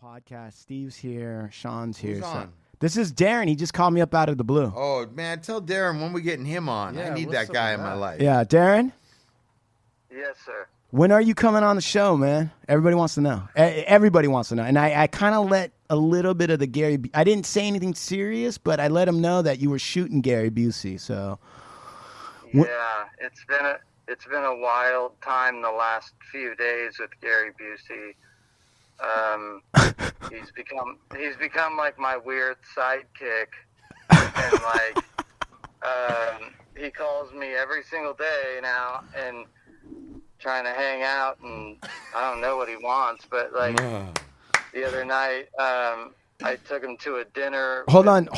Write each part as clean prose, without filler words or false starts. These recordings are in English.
podcast. Steve's here. Sean's here. Who's on? This is Darren. He just called me up out of the blue. Oh, man, tell Darren when we're getting him on. Yeah, I need what's that up guy with in my that? life. Yeah, Darren, Yes, sir. when are you coming on the show, man? Everybody wants to know. Everybody wants to know. And I kind of let a little bit of the Gary I didn't say anything serious, but I let him know that you were shooting Gary Busey. So Yeah, it's been a wild time the last few days with Gary Busey. He's become like my weird sidekick, and he calls me every single day now and trying to hang out, and I don't know what he wants, but the other night I took him to a dinner. hold on.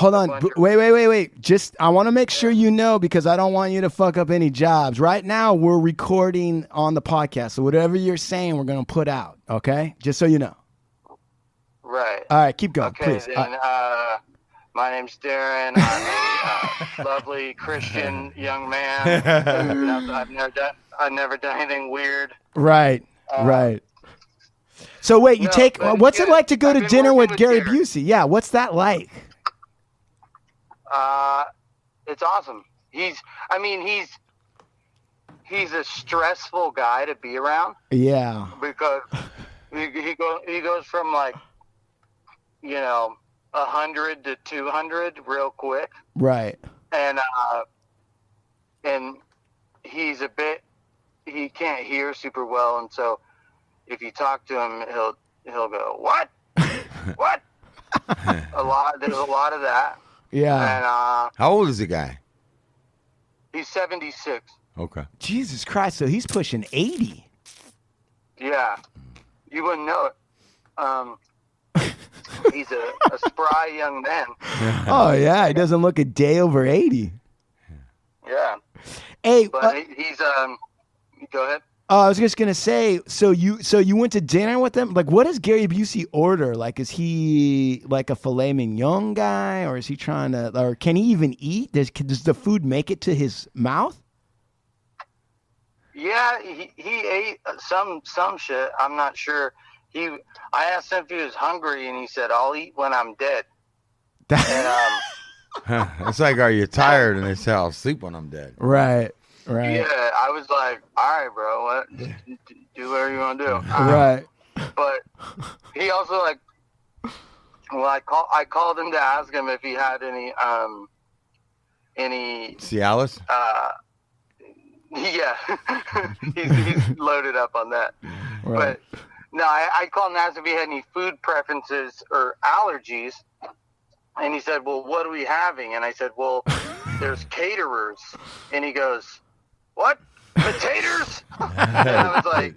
Wait. Just I want to make sure you know, because I don't want you to fuck up any jobs. Right now we're recording on the podcast, so whatever you're saying, we're gonna put out. Okay, just so you know. Right. All right, keep going, Okay, please. then, my name's Darren. I'm a lovely Christian young man. I've never done anything weird. Right. So wait, what's it like to go to dinner with Gary Busey? Yeah, what's that like? It's awesome. He's a stressful guy to be around. Yeah. Because he goes from 100 to 200 real quick. Right. And he can't hear super well, and so if you talk to him, he'll go, "What? What?" There's a lot of that. Yeah. And How old is the guy? he's 76. Okay. Jesus Christ, so he's pushing 80. Yeah, you wouldn't know it. He's a spry young man. Oh yeah, he doesn't look a day over 80. Yeah. Hey, But he's go ahead. I was just gonna say, so you went to dinner with him? Like, what does Gary Busey order? Like, is he like a filet mignon guy, or is he trying to, or can he even eat? Does the food make it to his mouth? Yeah, he ate some shit. I'm not sure. I asked him if he was hungry, and he said, "I'll eat when I'm dead." And It's like, are you tired? And they say, I'll sleep when I'm dead. Right. yeah, I was like, "All right, bro, what? Do whatever you want to do." Right. But he also I called him to ask him if he had any Cialis? Yeah, he's loaded up on that. Right. But no, I called and asked if he had any food preferences or allergies, and he said, "Well, what are we having?" And I said, "Well, there's caterers," and he goes, "What? Potatoes?" And I was like,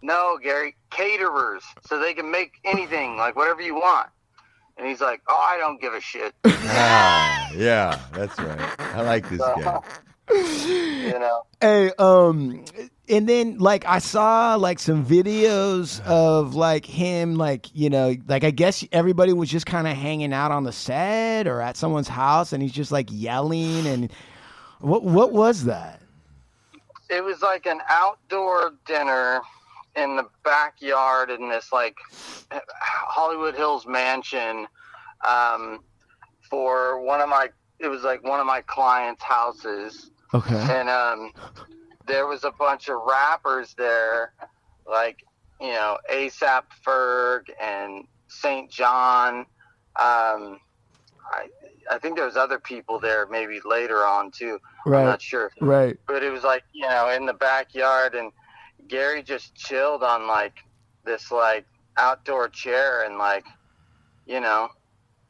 "No, Gary, caterers, so they can make anything, like whatever you want." And he's like, "Oh, I don't give a shit." Yeah, that's right. I like this guy. You know. Hey, and then I saw some videos of him, I guess everybody was just kind of hanging out on the set or at someone's house, and he's just yelling. And what was that? It was like an outdoor dinner in the backyard in this Hollywood Hills mansion for one of my clients' houses. Okay. And there was a bunch of rappers there, ASAP Ferg and St. John. I think there was other people there maybe later on too. Right. I'm not sure. Right. But it was in the backyard, and Gary just chilled on this outdoor chair, and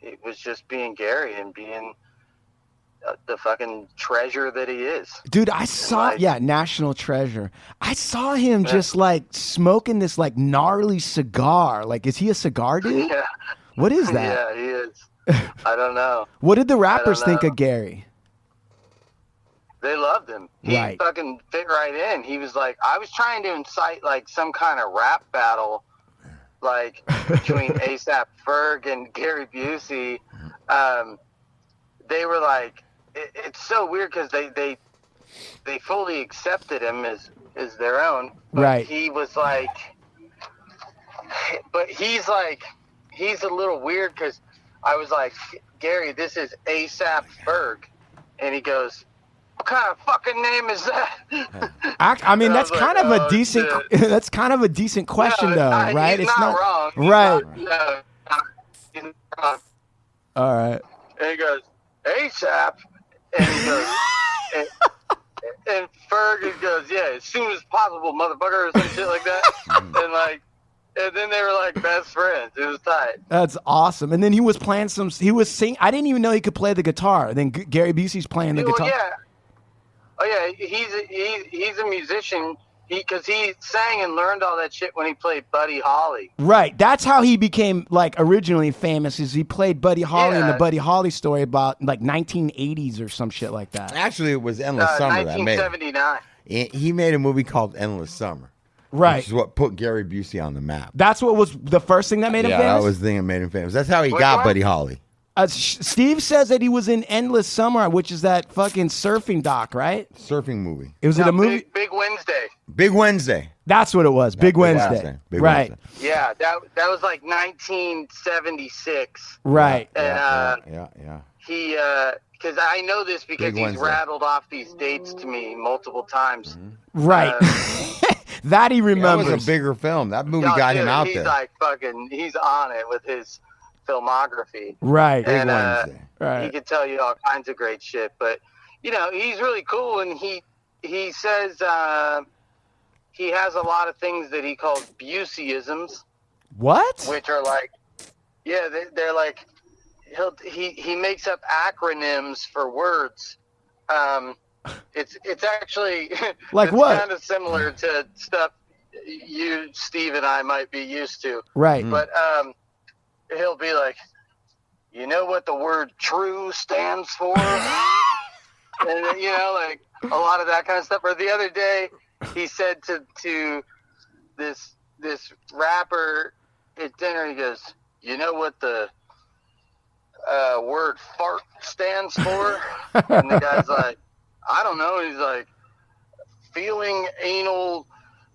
it was just being Gary and being the fucking treasure that he is. Dude, I saw, national treasure. I saw him just smoking this gnarly cigar. Is he a cigar dude? Yeah. What is that? Yeah, he is. I don't know. What did the rappers think of Gary? They loved him. He Right. fucking fit right in. He was I was trying to incite some kind of rap battle, between ASAP Ferg and Gary Busey. They were it's so weird because they fully accepted him as their own. But Right. He was but he's he's a little weird because I was like, Gary, this is ASAP Ferg. And he goes, what kind of fucking name is that? I mean, that's kind of a decent. That's kind of a decent question, though, right? He's not wrong. Right. He's not wrong. All right. And he goes, ASAP. And he goes, and Ferg goes, yeah, as soon as possible, motherfucker, or some shit like that. And then they were like best friends. It was tight. That's awesome. And then he was playing he was singing. I didn't even know he could play the guitar. Then Gary Busey's playing the guitar. Yeah. Oh yeah, he's a musician. Because he sang and learned all that shit when he played Buddy Holly. Right. That's how he became like originally famous. Is he played Buddy Holly in the Buddy Holly story about like 1980s or some shit like that. Actually, it was Endless Summer that made 1979. He made a movie called Endless Summer. Right. Which is what put Gary Busey on the map. That's what was the first thing that made him famous? Yeah, that was the thing that made him famous. That's how he got Buddy Holly. Steve says that he was in Endless Summer, which is that fucking surfing doc, right? Surfing movie. It was in a movie? Big Wednesday. Big Wednesday. That's what it was. Big Wednesday. Big right. Wednesday. Yeah, that was like 1976. Right. And yeah. He, because I know this because he's rattled off these dates to me multiple times. Mm-hmm. Right. That he remembers. That was a bigger film. That movie got him out there. He's like fucking, he's on it with his filmography. Right. And right. he could tell you all kinds of great shit. But, you know, he's really cool. And he says he has a lot of things that he calls Buseyisms. What? Which are like, yeah, they're like, he makes up acronyms for words. It's actually like it's what? Kind of similar to stuff you, Steve, and I might be used to. Right. But he'll be like, you know what the word true stands for? And you know, like a lot of that kind of stuff. Or the other day, he said to this rapper at dinner, he goes, you know what the word fart stands for? And the guy's like, I don't know. He's like, feeling anal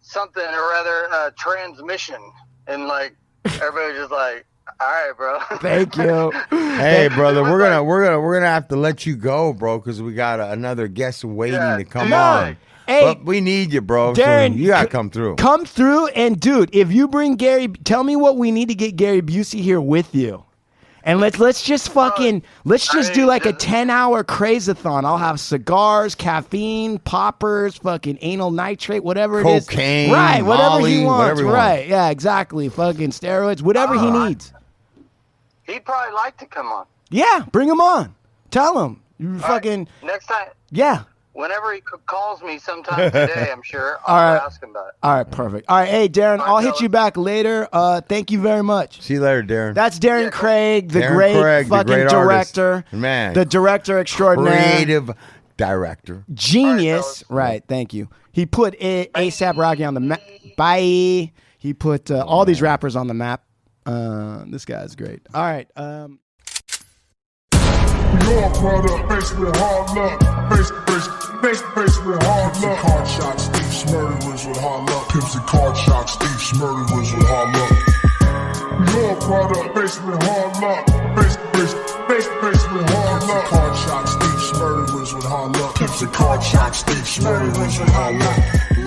something or other transmission. And like everybody's just like, all right, bro. Thank you. Hey, brother, we're gonna have to let you go, bro, because we got another guest waiting to come on. Hey, but we need you, bro. Darren, so you gotta come through. Come through, and dude, if you bring Gary, tell me what we need to get Gary Busey here with you. And let's just fucking do like a 10-hour craze-a-thon. I'll have cigars, caffeine, poppers, fucking anal nitrate, whatever it is. Cocaine, right? Whatever Molly, he wants, whatever he right? wants. Yeah, exactly. Fucking steroids, whatever he needs. He'd probably like to come on. Yeah, bring him on. Tell him you fucking right. Next time. Yeah. Whenever he calls me sometime today, I'm sure I'll ask him about it. All right, perfect. All right, hey, Darren, I'll hit you back later. Thank you very much. See you later, Darren. That's Darren Craig, the Darren great Craig, fucking the great director. Artist. Man. The director extraordinaire. Creative director. Genius. Right, thank you. He put A$AP Rocky on the map. Bye. He put all these rappers on the map. This guy's great. All right. Your product, faced with hard luck. Faced with hard luck. Card shots, thieves, murderers with hard luck. Pimps and card shots, thieves, murderers with hard luck. Your product, faced with hard luck. Faced with hard luck. Card shots, thieves, murderers with hard luck. Pimps and card shots, thieves, murderers with hard luck.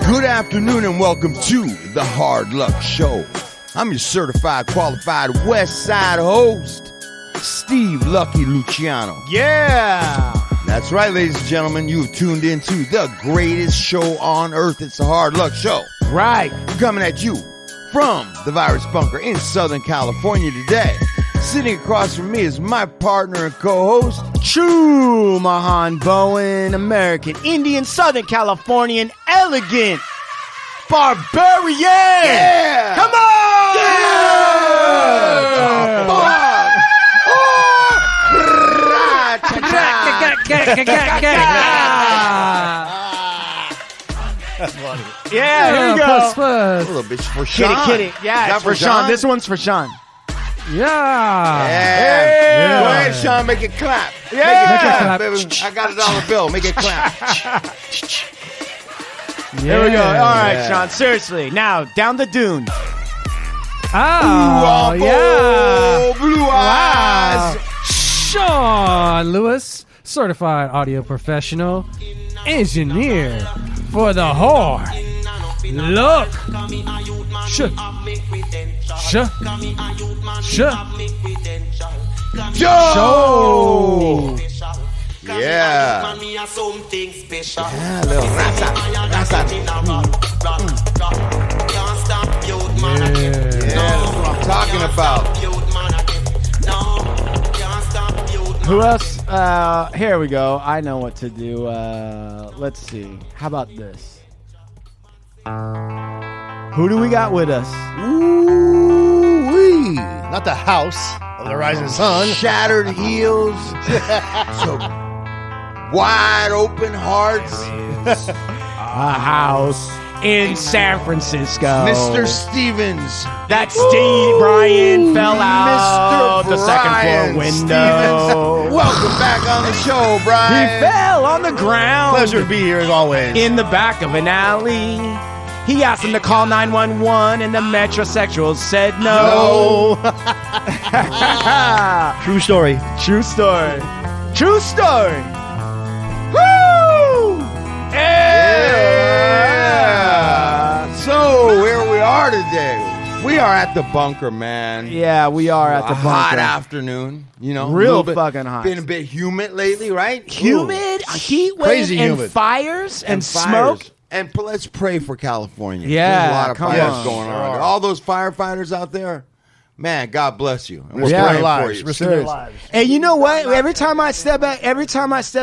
Good afternoon and welcome to the Hard Luck Show. I'm your certified, qualified West Side host, Steve Lucky Luciano. Yeah. That's right, ladies and gentlemen. You've tuned into the greatest show on earth. It's the Hard Luck Show. Right. Coming at you from the Virus Bunker in Southern California today. Sitting across from me is my partner and co-host, Chumahan Bowen, American Indian, Southern Californian, elegant, barbarian. Yeah. Come on. Yeah. Yeah, here we go. A little bit for Sean. Kidding. Yeah, it's for Sean. This one's for Sean. Yeah. Yeah. Go ahead, Sean. Make it clap. Yeah. Make it clap. Baby. I got $1 bill. Make it clap. Here we go. All right, Sean. Seriously. Now, down the dune. Oh, yeah. John Lewis, certified audio professional, engineer for the hard luck show. Yeah. Yeah, little rasa. Yeah, that's what I'm talking about. Who else? Here we go. I know what to do. Let's see. How about this? Who do we got with us? Ooh-wee. Not the house of the rising sun. Shattered heels. So wide open hearts. A house in San Francisco. Mr. Stevens. That Steve Brian fell out Mr. the second Brian floor window. Stevens. Welcome back on the show, Brian. He fell on the ground. Pleasure to be here as always. In the back of an alley. He asked him to call 911 and the metrosexuals said no. True story. True story. True story. Woo! Yeah. So here we are today. We are at the bunker, man. Yeah, we are at the bunker. Hot afternoon, you know. Real a bit, fucking hot. Been a bit humid lately, right? Humid, heat wave, Crazy and humid. fires and fires. smoke. And let's pray for California. Yeah, There's a lot of come fires on. going on. Sure. All those firefighters out there, man, God bless you. And we're Risk Yeah. their praying for lives. you. Risk their lives. And you know what? Every time I step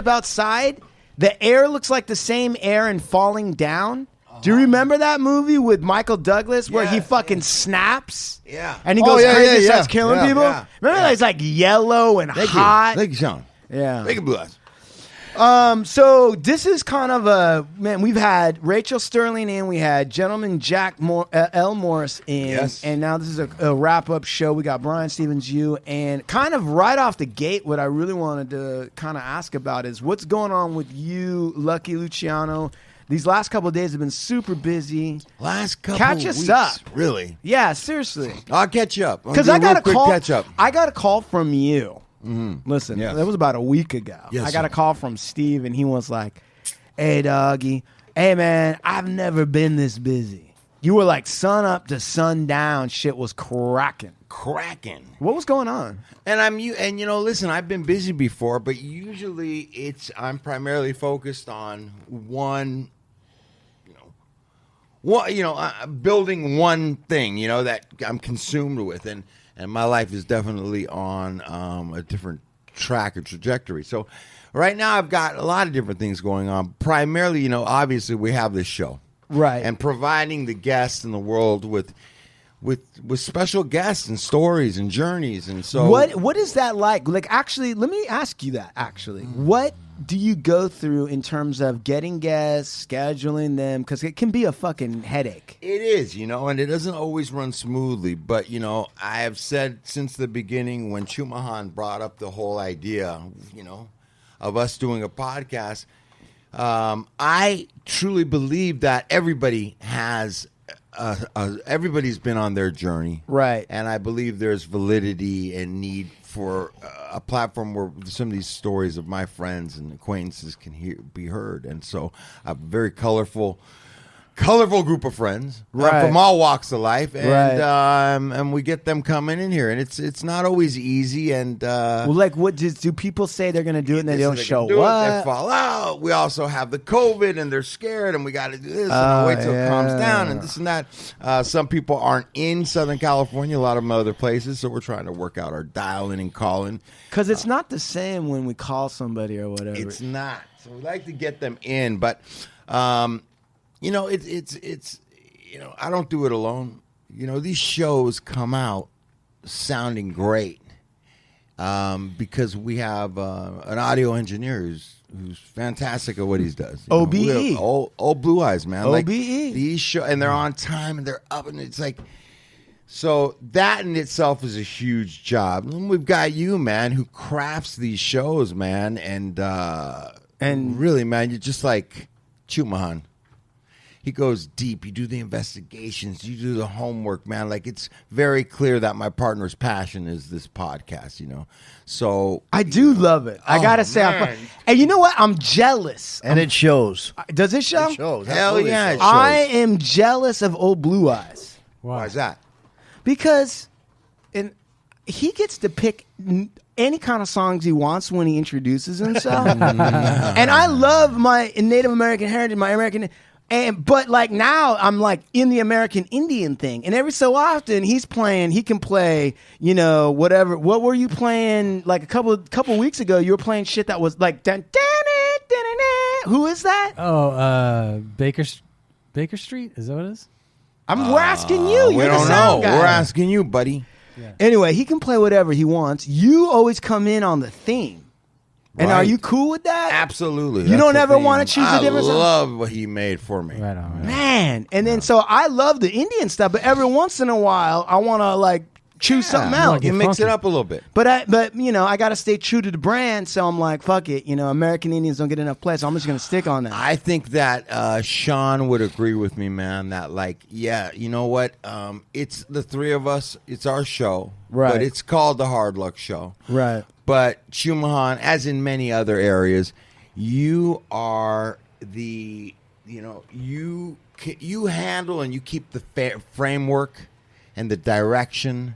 outside, the air looks like the same air in Falling Down. Do you remember that movie with Michael Douglas where he Yes, fucking snaps? Yeah. And he Oh, goes yeah, crazy yeah, and yeah. starts killing Yeah, people? yeah, Remember yeah. that? It's like yellow and Thank hot. you. Thank you, Sean. Yeah. Thank you, bless. So this is kind of man. We've had Rachel Sterling in, we had Gentleman Jack L. Morris in, Yes. and now this is a wrap up show. We got Brian Stephens, you, and kind of right off the gate, what I really wanted to kind of ask about is what's going on with you, Lucky Luciano. These last couple of days have been super busy. Last couple Catch us weeks, up. Really? Yeah, seriously. I'll catch you up. Because I got a call. Catch up. I got a call from you. Listen, Yes. that was about a week ago. Yes, I got sir. a call from Steve, and he was like, "Hey, doggy, hey man, I've never been this busy. You were like sun up to sundown. Shit was cracking. Cracking. What was going on? And you know, listen, I've been busy before, but usually I'm primarily focused on building one thing, you know, that I'm consumed with, and my life is definitely on a different track or trajectory. So right now I've got a lot of different things going on. Primarily, you know, obviously we have this show. Right. And providing the guests in the world with special guests and stories and journeys. And so What is that like? Like, actually, let me ask you that. Actually, what do you go through in terms of getting guests, scheduling them? Because it can be a fucking headache. It is, you know, and it doesn't always run smoothly. But, you know, I have said since the beginning when Chumahan brought up the whole idea, you know, of us doing a podcast, I truly believe that everybody has everybody's been on their journey. Right. And I believe there's validity and need for a platform where some of these stories of my friends and acquaintances can be heard. And so a very colorful group of friends Right. from all walks of life, and Right. And we get them coming in here, and it's not always easy. And Well, like, what do people say they're going to do it and they don't they show do it, up? they fall out. We also have the COVID, and they're scared, and we got to do this, and I'll wait till it calms down, and this and that. Some people aren't in Southern California, a lot of them other places, so we're trying to work out our dialing and calling. Because it's not the same when we call somebody or whatever. It's not. So we like to get them in, but you know, it's you know, I don't do it alone. You know, these shows come out sounding great because we have an audio engineer who's fantastic at what he does. You know, OBE. we have old Blue Eyes, man. Like OBE. these show, and they're on time and they're up, and it's like. So that in itself is a huge job. And we've got you, man, who crafts these shows, man, and And- really, man, you're just like Chumahan. he goes deep. You do the investigations. You do the homework, man. Like, it's very clear that my partner's passion is this podcast, you know. So I do love it. I gotta say, and you know what? I'm jealous. And it shows. Does it show? It shows. Hell Absolutely yeah, shows. it shows. I am jealous of old Blue Eyes Why is that? because, he gets to pick any kind of songs he wants when he introduces himself. And I love my Native American heritage, my American. But like now I'm like in the American Indian thing, and every so often he can play, you know, whatever. What were you playing like a couple weeks ago? You were playing shit that was like dun, dun, dun, dun, dun, dun. Who is that? Oh, Baker Street? Is that what it is? We're asking you. We You're the don't know. sound guy. We're asking you, buddy. Anyway, he can play whatever he wants. You always come in on the theme. And Right. are you cool with that? Absolutely. You don't That's the ever theme. want to choose a different song? I love what he made for me. Right on. Man. And then so I love the Indian stuff, but every once in a while I want to like choose something else. You get mix it funky. up a little bit. But you know, I got to stay true to the brand, so I'm like, fuck it. You know, American Indians don't get enough play, so I'm just going to stick on that. I think that Sean would agree with me, man, that like, yeah, you know what? It's the three of us. It's our show. Right. But it's called the Hard Luck Show. Right. But Chumahan, as in many other areas, you are the, you know, you handle and you keep the framework and the direction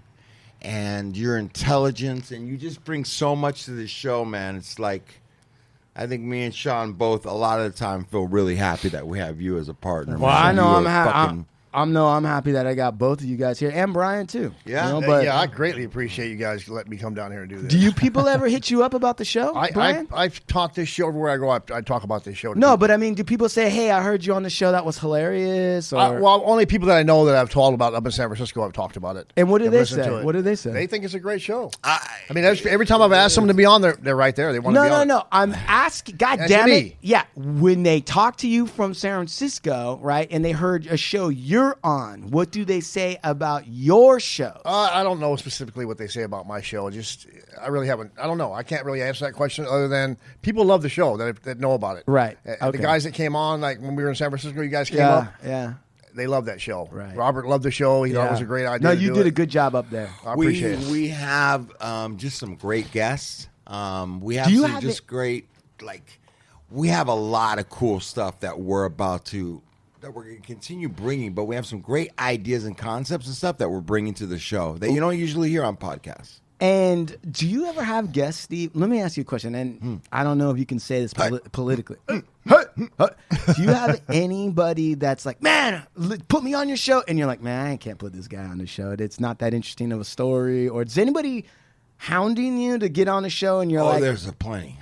and your intelligence, and you just bring so much to the show, man. It's like, I think me and Sean both a lot of the time feel really happy that we have you as a partner. Well, man. I know You are fucking- I'm happy that I got both of you guys here and Brian too. Yeah. You know, but Yeah, I greatly appreciate you guys letting me come down here and do this. do you people ever hit you up about the show, Brian? I've taught this show everywhere I go. I talk about this show. to No, people. but I mean, do people say, "Hey, I heard you on the show. That was hilarious"? Or, Well, only people that I know that I've told about up in San Francisco have talked about it. And what do Have they listened say? to it. What do they say? They think it's a great show. I mean, every time I've asked them to be on, they're right there. They want to be on. No. I'm asking. God That's damn it! me. Yeah, when they talk to you from San Francisco, right, and they heard a show you're on, what do they say about your show? I don't know specifically what they say about my show. I really haven't. I don't know. I can't really answer that question other than people love the show that know about it. Right. The Okay. guys that came on, like when we were in San Francisco, you guys came Yeah, up. yeah. They love that show. Right. Robert loved the show. He thought it was a great idea. No, to you do did it. a good job up there. I appreciate it. We have just some great guests. We have Do you some have just great, like, we have a lot of cool stuff that we're going to continue bringing, but we have some great ideas and concepts and stuff that we're bringing to the show that you don't usually hear on podcasts. And do you ever have guests, Steve? Let me ask you a question, and I don't know if you can say this politically. Do you have anybody that's like, man, put me on your show? And you're like, man, I can't put this guy on the show. It's not that interesting of a story. Or is anybody hounding you to get on the show? And you're like, There's a plenty.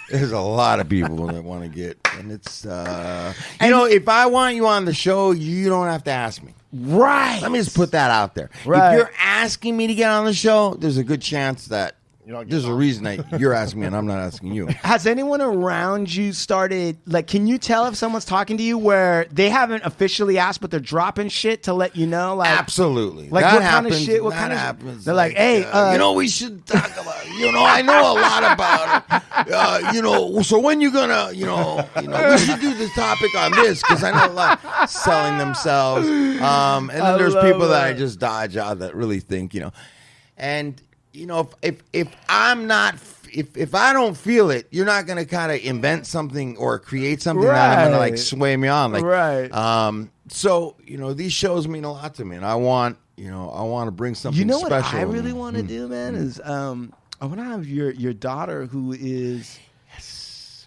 There's a lot of people that want to get, and it's, if I want you on the show, you don't have to ask me. right. Let me just put that out there. Right. If you're asking me to get on the show, there's a good chance that not getting there's a reason that you're asking me and I'm not asking you. Has anyone around you started, like, can you tell if someone's talking to you where they haven't officially asked, but they're dropping shit to let you know? Like, Absolutely. Like, that what happens. kind of shit? What that kind of happens. They're like, hey, we should talk about it. I know a lot about it. So when you gonna, we should do the topic on this because I know a lot selling themselves. And then there's people that I just dodge out that really think, and if I'm not, if I don't feel it, you're not gonna kind of invent something or create something that I'm gonna like sway me on, like right. So these shows mean a lot to me, and I want to bring something. You know what special I really want to do, man, is I want to have your daughter who is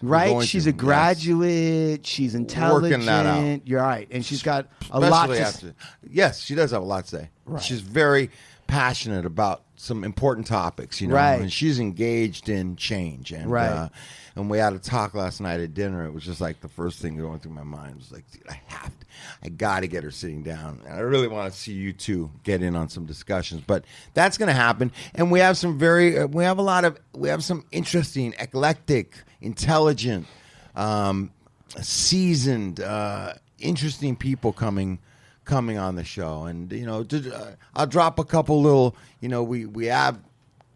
right. She's a graduate. She's intelligent. Working that out. You're right, and she's got a lot to Especially yes, she does have a lot to say. Right. She's very passionate about some important topics, Right. and she's engaged in change. And Right. And we had a talk last night at dinner. It was just like the first thing going through my mind was like, dude, I got to get her sitting down. And I really want to see you two get in on some discussions. But that's going to happen. And we have some we have some interesting, eclectic, intelligent, seasoned, interesting people coming on the show. And I'll drop a couple little, we have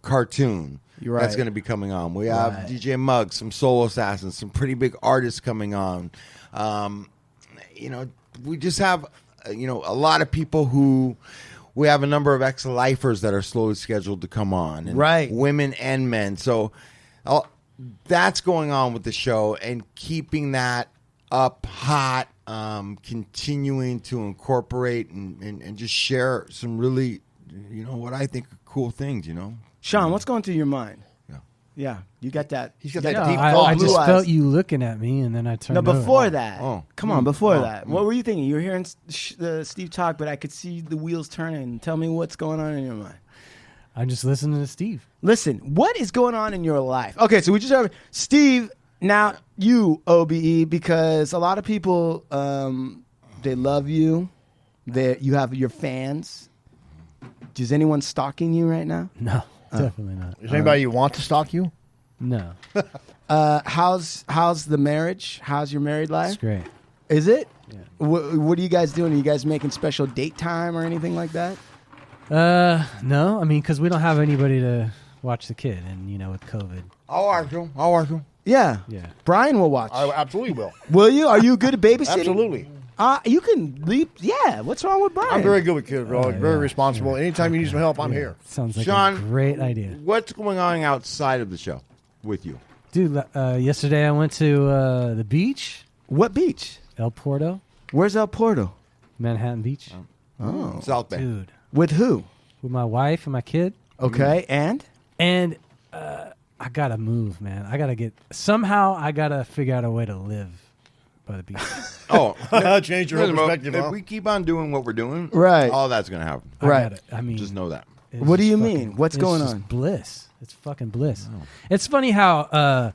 Cartoon. You're right. That's going to be coming on. We have DJ Muggs, some Soul Assassins, some pretty big artists coming on. we just have, a lot of people who. We have a number of ex-lifers that are slowly scheduled to come on. And right. Women and men. So that's going on with the show and keeping that up hot, continuing to incorporate and just share some really, what I think are cool things, Sean, what's going through your mind? Yeah, you got that. He's got that deep I blue just eyes. felt you looking at me, and then I turned. No, before over. that. Oh. Come on, before that. What were you thinking? You were hearing Steve talk, but I could see the wheels turning. Tell me what's going on in your mind. I'm just listening to Steve. Listen, what is going on in your life? Okay, so we just have Steve. Now you OBE, because a lot of people they love you. You have your fans. Is anyone stalking you right now? No, definitely not. Is anybody you want to stalk you? No. How's the marriage? How's your married life? It's great. Is it? Yeah. What are you guys doing? Are you guys making special date time or anything like that? No. I mean, because we don't have anybody to watch the kid, and with COVID. I'll watch him. Yeah. Yeah. Brian will watch. I absolutely will. Will you? Are you good at babysitting? Absolutely. You can leave. Yeah. What's wrong with Brian? I'm very good with kids, bro. Very responsible. Anytime you need some help, I'm here. Sounds like Sean, a great idea. What's going on outside of the show with you? Dude, yesterday I went to the beach, What beach? El Porto, Where's El Porto? Manhattan Beach. Oh. South Bay. Dude, With who? with my wife and my kid. Okay. And? And I got to move, man. I got to figure out a way to live by the beach. Oh, Change your whole perspective, if huh? we keep on doing what we're doing, Right. all that's going to happen. Right. I mean, Just know that. it's What do just you mean? What's it's going just on? Bliss. It's fucking bliss. It's funny how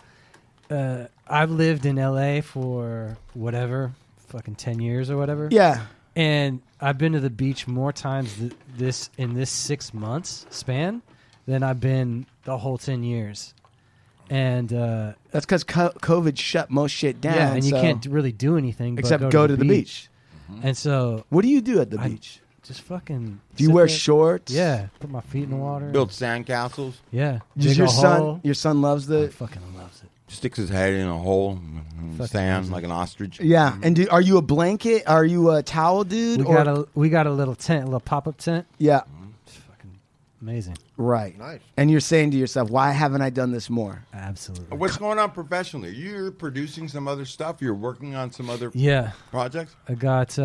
I've lived in LA for whatever, fucking 10 years or whatever. Yeah. And I've been to the beach more times in this 6 months span than I've been the whole 10 years. And That's because COVID shut most shit down. yeah, and you so- can't really do anything except but go to the beach. And so What do you do at the I- beach? just fucking. Do you sit wear there. shorts? Yeah, put my feet in the water. Build sandcastles, Yeah, Does dig your a son? hole. Your son loves He the. fucking loves it. sticks his head in a hole, Fucking sand amazing. like an ostrich. Yeah, and are you a blanket? Are you a towel dude? We got a little tent, a little pop up tent. Yeah, It's fucking amazing. right. Nice. And you're saying to yourself, why haven't I done this more? Absolutely. What's going on professionally? You're producing some other stuff. You're working on some other Yeah, projects. I got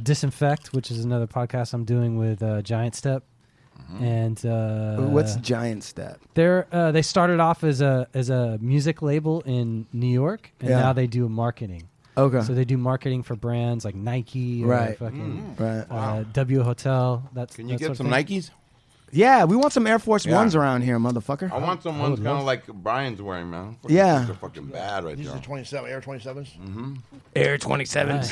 Disinfect, which is another podcast I'm doing with Giant Step, and What's Giant Step? they started off as a music label in New York, and Yeah. now they do marketing. Okay. So they do marketing for brands like Nike, or Right. fucking Right. W Hotel. Can you that get sort of some thing. Nikes? Yeah, we want some Air Force Yeah. Ones around here, motherfucker. I want some ones kind of like Brian's wearing, man. Yeah. They're fucking bad right These there. are 27 Air 27s. Air 27s. Nice.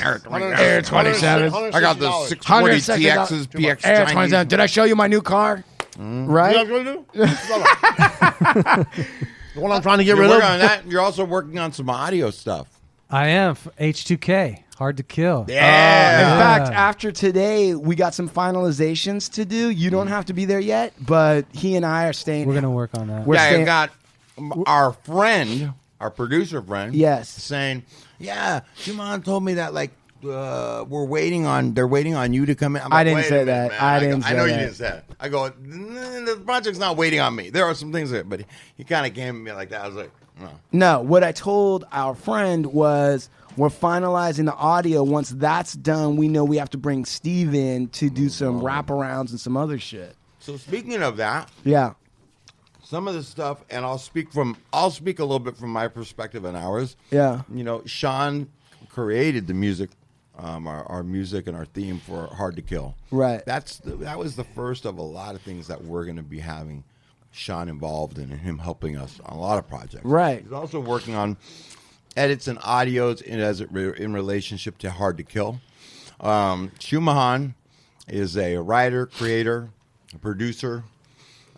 Air 27s. I got the 640 TXs, PX Air Chinese. 27. Did I show you my new car? Right? You know what I'm gonna do? The one I'm trying to get You're rid working of. on that. You're also working on some audio stuff. I am H2K, Hard to Kill. In Yeah. fact, after today, we got some finalizations to do. You don't have to be there yet, but he and I are staying. We're gonna work on that. We're Yeah, I staying- got our friend, our producer friend. Yes. Saying, yeah, Chumahan told me that they're waiting on you to come in. I'm I like, didn't "Wait a say minute, that. man." I didn't I say know you that. didn't say that. I go, the project's not waiting on me. There are some things that, but he kind of came at me like that. I was like, no. No, what I told our friend was we're finalizing the audio. Once that's done, we know we have to bring Steve in to do some wraparounds and some other shit. So speaking of that, Yeah. some of the stuff, and I'll speak a little bit from my perspective and ours. Yeah. You know, Sean created the music, our music and our theme for Hard to Kill. Right. That was the first of a lot of things that we're going to be having Sean involved in and him helping us on a lot of projects. Right. He's also working on edits and audios in relationship to Hard to Kill. Chumahan is a writer, creator, a producer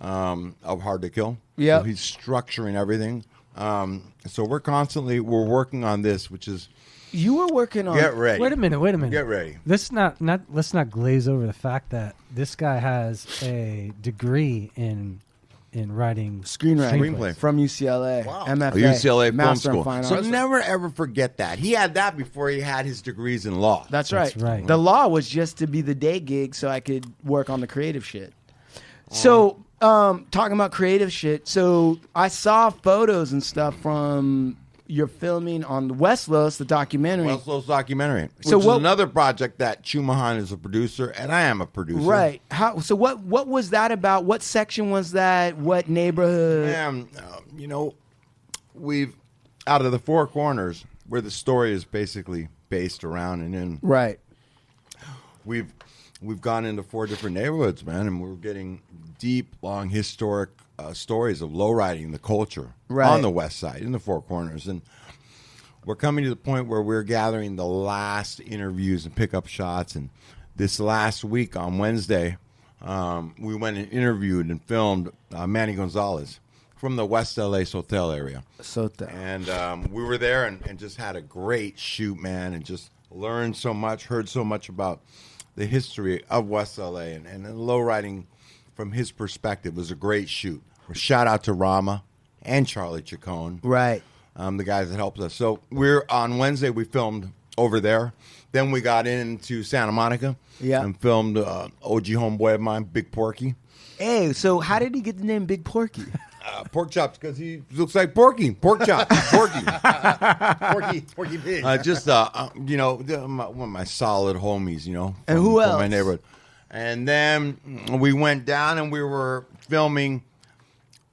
of Hard to Kill. Yeah. So he's structuring everything. So we're working on this, which is You were working on. get ready. Wait a minute. Get ready. Let's not glaze over the fact that this guy has a degree in in writing Screenplay from UCLA. Wow. MFA. UCLA Film Master in School. Fine So Arts. never ever forget that. He had that before he had his degrees in law. That's right. That's right. The law was just to be the day gig so I could work on the creative shit. So, talking about creative shit, so I saw photos and stuff from your filming on the Westlos, the documentary. Westlo's documentary, which So is what- another project that Chumahan is a producer and I am a producer. Right. So what was that about? What section was that? What neighborhood? You know, we've out of the Four Corners where the story is basically based around, and then Right. we've gone into 4 different neighborhoods, man, and we're getting deep, long, historic stories of lowriding the culture Right. on the West Side in the Four Corners, and we're coming to the point where we're gathering the last interviews and pickup shots. And this last week on Wednesday, we went and interviewed and filmed Manny Gonzalez from the West LA Sotel area. And we were there and just had a great shoot, man, and just learned so much, heard so much about the history of West LA and lowriding from his perspective. It was a great shoot. Shout out to Rama and Charlie Chacon. Right. The guys that helped us. So we're on Wednesday. We filmed over there. Then we got into Santa Monica. Yeah. And filmed OG homeboy of mine, Big Porky. Hey, so how did he get the name Big Porky? Pork chops because he looks like Porky. Pork chops. Porky. Porky Pig. You know, one of my solid homies. You know. And who from else? my neighborhood. And then we went down and we were filming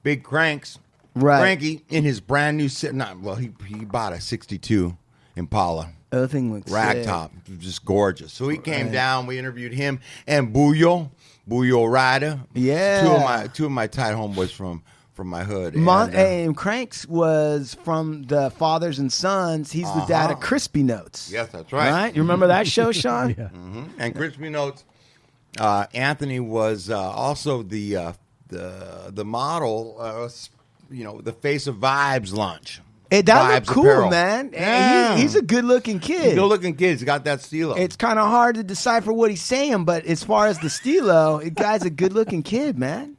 Big Cranks. Right. Frankie in his brand new he bought a 62 Impala. The thing looks Rag sick. top, just gorgeous. So he came down. We interviewed him and Buyo Ryder. Yeah. two of my tight homeboys from my hood. And Cranks was from the Fathers and Sons. He's the dad of Crispy Notes. Yes, that's right. Right? You remember that show, Sean? Yeah. And Crispy Notes. Anthony was also the model. The face of Vibes lunch. Hey, that Vibes looked cool, apparel. man. Yeah. He's a good-looking kid. Good looking kid. He's got that stilo. It's kind of hard to decipher what he's saying, but as far as the stilo, the guy's a good-looking kid, man.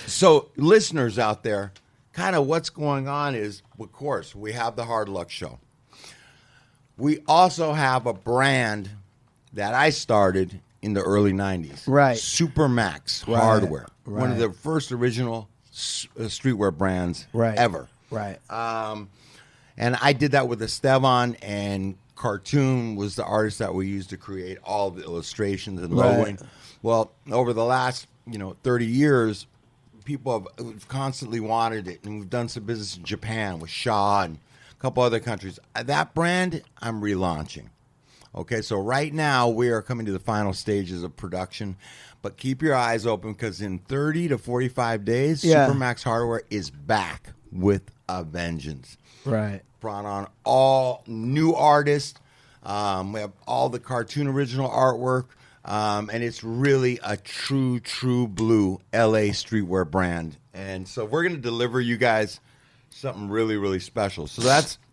So, listeners out there, kind of what's going on is, of course, we have the Hard Luck Show. We also have a brand that I started in the early 90s. Right. Supermax Right. Hardware. One Right. of the first original streetwear brands Right. ever. Right. And I did that with Esteban, and Cartoon was the artist that we used to create all the illustrations and Right. logoing. Well, over the last 30 years, people have constantly wanted it, and we've done some business in Japan with Shaw and a couple other countries. That brand, I'm relaunching. Okay, so right now we are coming to the final stages of production, but keep your eyes open because in 30 to 45 days, Yeah. Supermax Hardware is back with a vengeance. Right. Brought on all new artists. We have all the cartoon original artwork. And it's really a true blue LA streetwear brand. And so we're going to deliver you guys something really, really special. So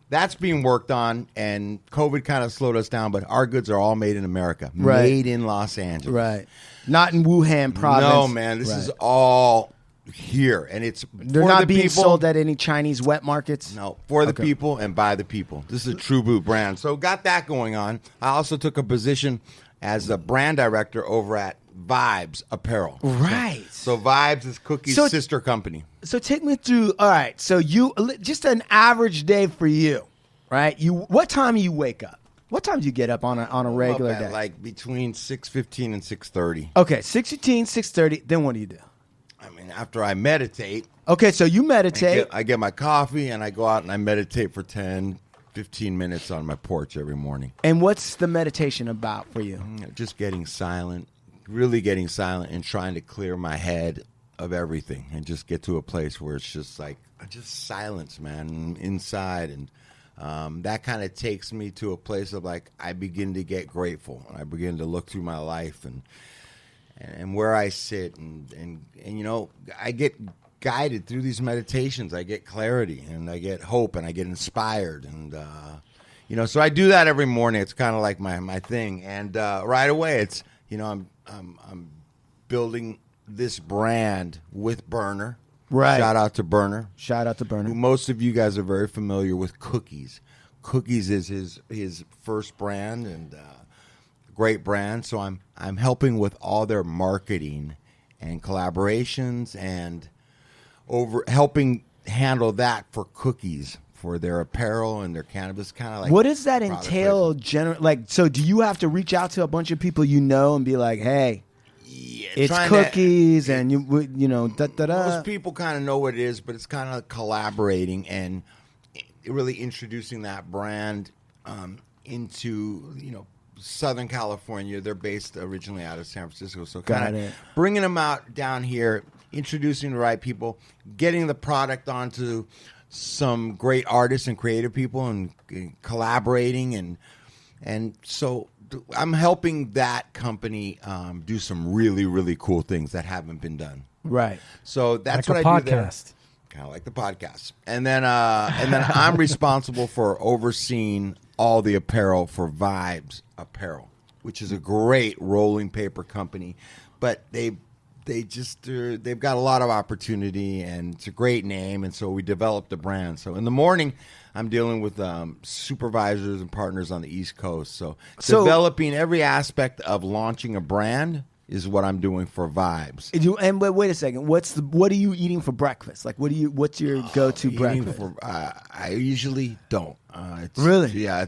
that's being worked on, and COVID kind of slowed us down, but our goods are all made in America. Right. Made in Los Angeles. Right. Not in Wuhan province. No, man. This Right. is all here. And it's They're for not the being people. sold at any Chinese wet markets. No, for the Okay. people and by the people. This is a true boot brand. So got that going on. I also took a position as the brand director over at Vibes Apparel. Right. So Vibes is Cookie's So- sister company. So take me through. All right. So you just an average day for you, right? What time do you wake up? What time do you get up on a regular Up at day? like between 6:15 and 6:30. Okay, 6:15, 6:30. Then what do you do? I mean, after I meditate, Okay, so you meditate. I get my coffee and I go out and I meditate for 10, 15 minutes on my porch every morning. And what's the meditation about for you? Just getting silent, really getting silent and trying to clear my head of everything and just get to a place where it's just like, just silence, man, inside. And that kind of takes me to a place of like, I begin to get grateful. And I begin to look through my life and where I sit and I get guided through these meditations. I get clarity and I get hope and I get inspired. And, so I do that every morning. It's kind of like my thing. And right away, it's, I'm building this brand with Burner. Right. Shout out to Burner. Shout out to Burner. Who most of you guys are very familiar with Cookies. Cookies is his first brand and great brand. So I'm helping with all their marketing and collaborations and helping handle that for Cookies, for their apparel and their cannabis, kind of like. What does that product entail? So do you have to reach out to a bunch of people you know and be like, hey, Yeah, it's trying Cookies, and you know, da da da. Most people kind of know what it is, but it's kind of collaborating and really introducing that brand into, Southern California. They're based originally out of San Francisco, so kind of bringing them out down here, introducing the right people, getting the product onto some great artists and creative people, and collaborating, and so I'm helping that company do some really, really cool things that haven't been done. Right. So that's like what I a do there. podcast. Kind of like the podcast. And then I'm responsible for overseeing all the apparel for Vibes Apparel, which is a great rolling paper company, but they've got a lot of opportunity, and it's a great name, and so we developed a brand. So in the morning, I'm dealing with supervisors and partners on the East Coast. So developing every aspect of launching a brand is what I'm doing for Vibes. And wait a second. What are you eating for breakfast? Like, what's your go-to breakfast? I usually don't. Really? Yeah.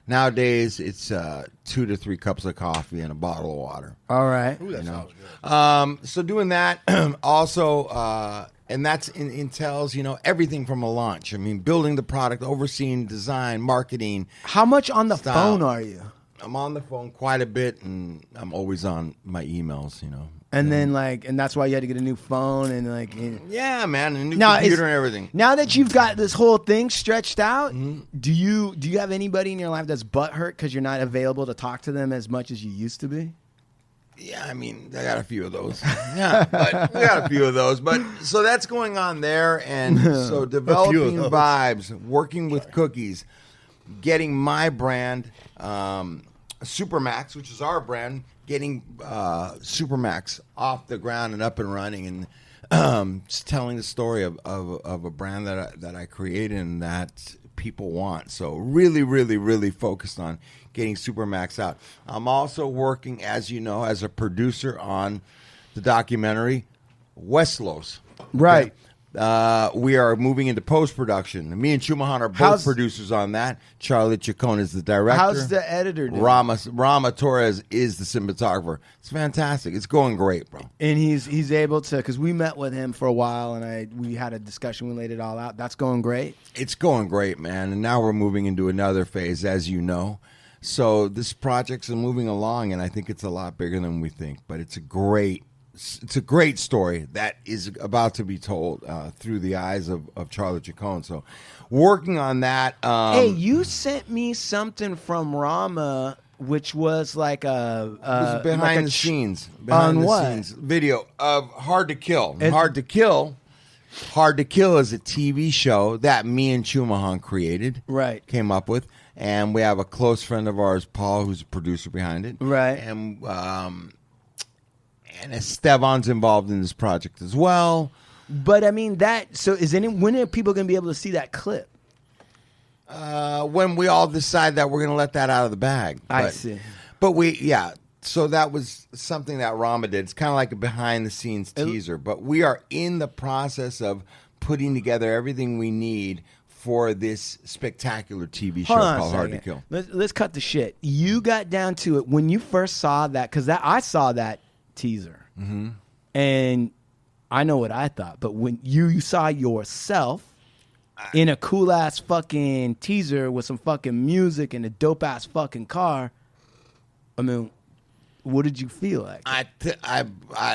Nowadays it's 2 to 3 cups of coffee and a bottle of water. All right. Ooh, that sounds good. So doing that also, and that's entails everything from a launch. I mean, building the product, overseeing design, marketing. How much on the Style. phone are you? I'm on the phone quite a bit, and I'm always on my emails. And then and that's why you had to get a new phone and Yeah, man, a new Now, computer and everything. Now that you've got this whole thing stretched out, do you have anybody in your life that's butthurt because you're not available to talk to them as much as you used to be? Yeah, I mean, I got a few of those. Yeah, but we got a few of those. But so that's going on there, and so developing Vibes, working with Cookies, getting my brand, Supermax, which is our brand, getting Supermax off the ground and up and running, and just telling the story of a brand that I created and that people want. So really, really, really focused on getting Supermax out. I'm also working, as you know, as a producer on the documentary Westlos. Right. Okay? We are moving into post-production. Me and Chumahan are both producers on that. Charlie Chacon is the director. How's the editor doing? Rama Torres is the cinematographer. It's fantastic. It's going great, bro. And he's able to, because we met with him for a while, and we had a discussion. We laid it all out. That's going great. It's going great, man. And now we're moving into another phase, as you know. So this project's moving along, and I think it's a lot bigger than we think. But it's a great story that is about to be told through the eyes of Charlie Chacon. So working on that. Hey, you sent me something from Rama, which was like a behind the scenes video of Hard to Kill. Hard to Kill is a TV show that me and Chumahan created. Right. Came up with. And we have a close friend of ours, Paul, who's a producer behind it. Right. And Esteban's involved in this project as well. But I mean when are people going to be able to see that clip? When we all decide that we're going to let that out of the bag. I see. But so that was something that Rama did. It's kind of like a behind-the-scenes teaser. But we are in the process of putting together everything we need for this spectacular TV show called Hard to Kill. Let's cut the shit. You got down to it when you first saw that, because I saw that teaser, and I know what I thought. But when you saw yourself in a cool ass fucking teaser with some fucking music and a dope ass fucking car, I mean, what did you feel like? I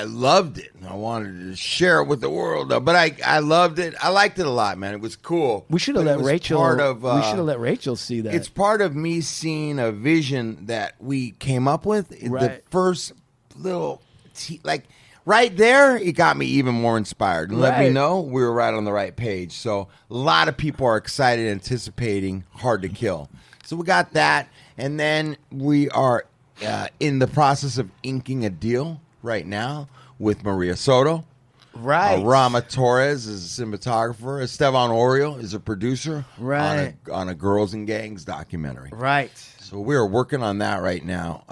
loved it. I wanted to share it with the world, but I loved it. I liked it a lot, man. It was cool. We should have let Rachel. We should have let Rachel see that. It's part of me seeing a vision that we came up with. Right. The first little, right there, it got me even more inspired and let me know we were right on the right page. So a lot of people are excited, anticipating Hard to Kill. So we got that, and then we are in the process of inking a deal right now with Maria Soto. Right. Rama Torres is a cinematographer. Esteban Oriol is a producer. Right. On a Girls and Gangs documentary. Right. So we are working on that right now.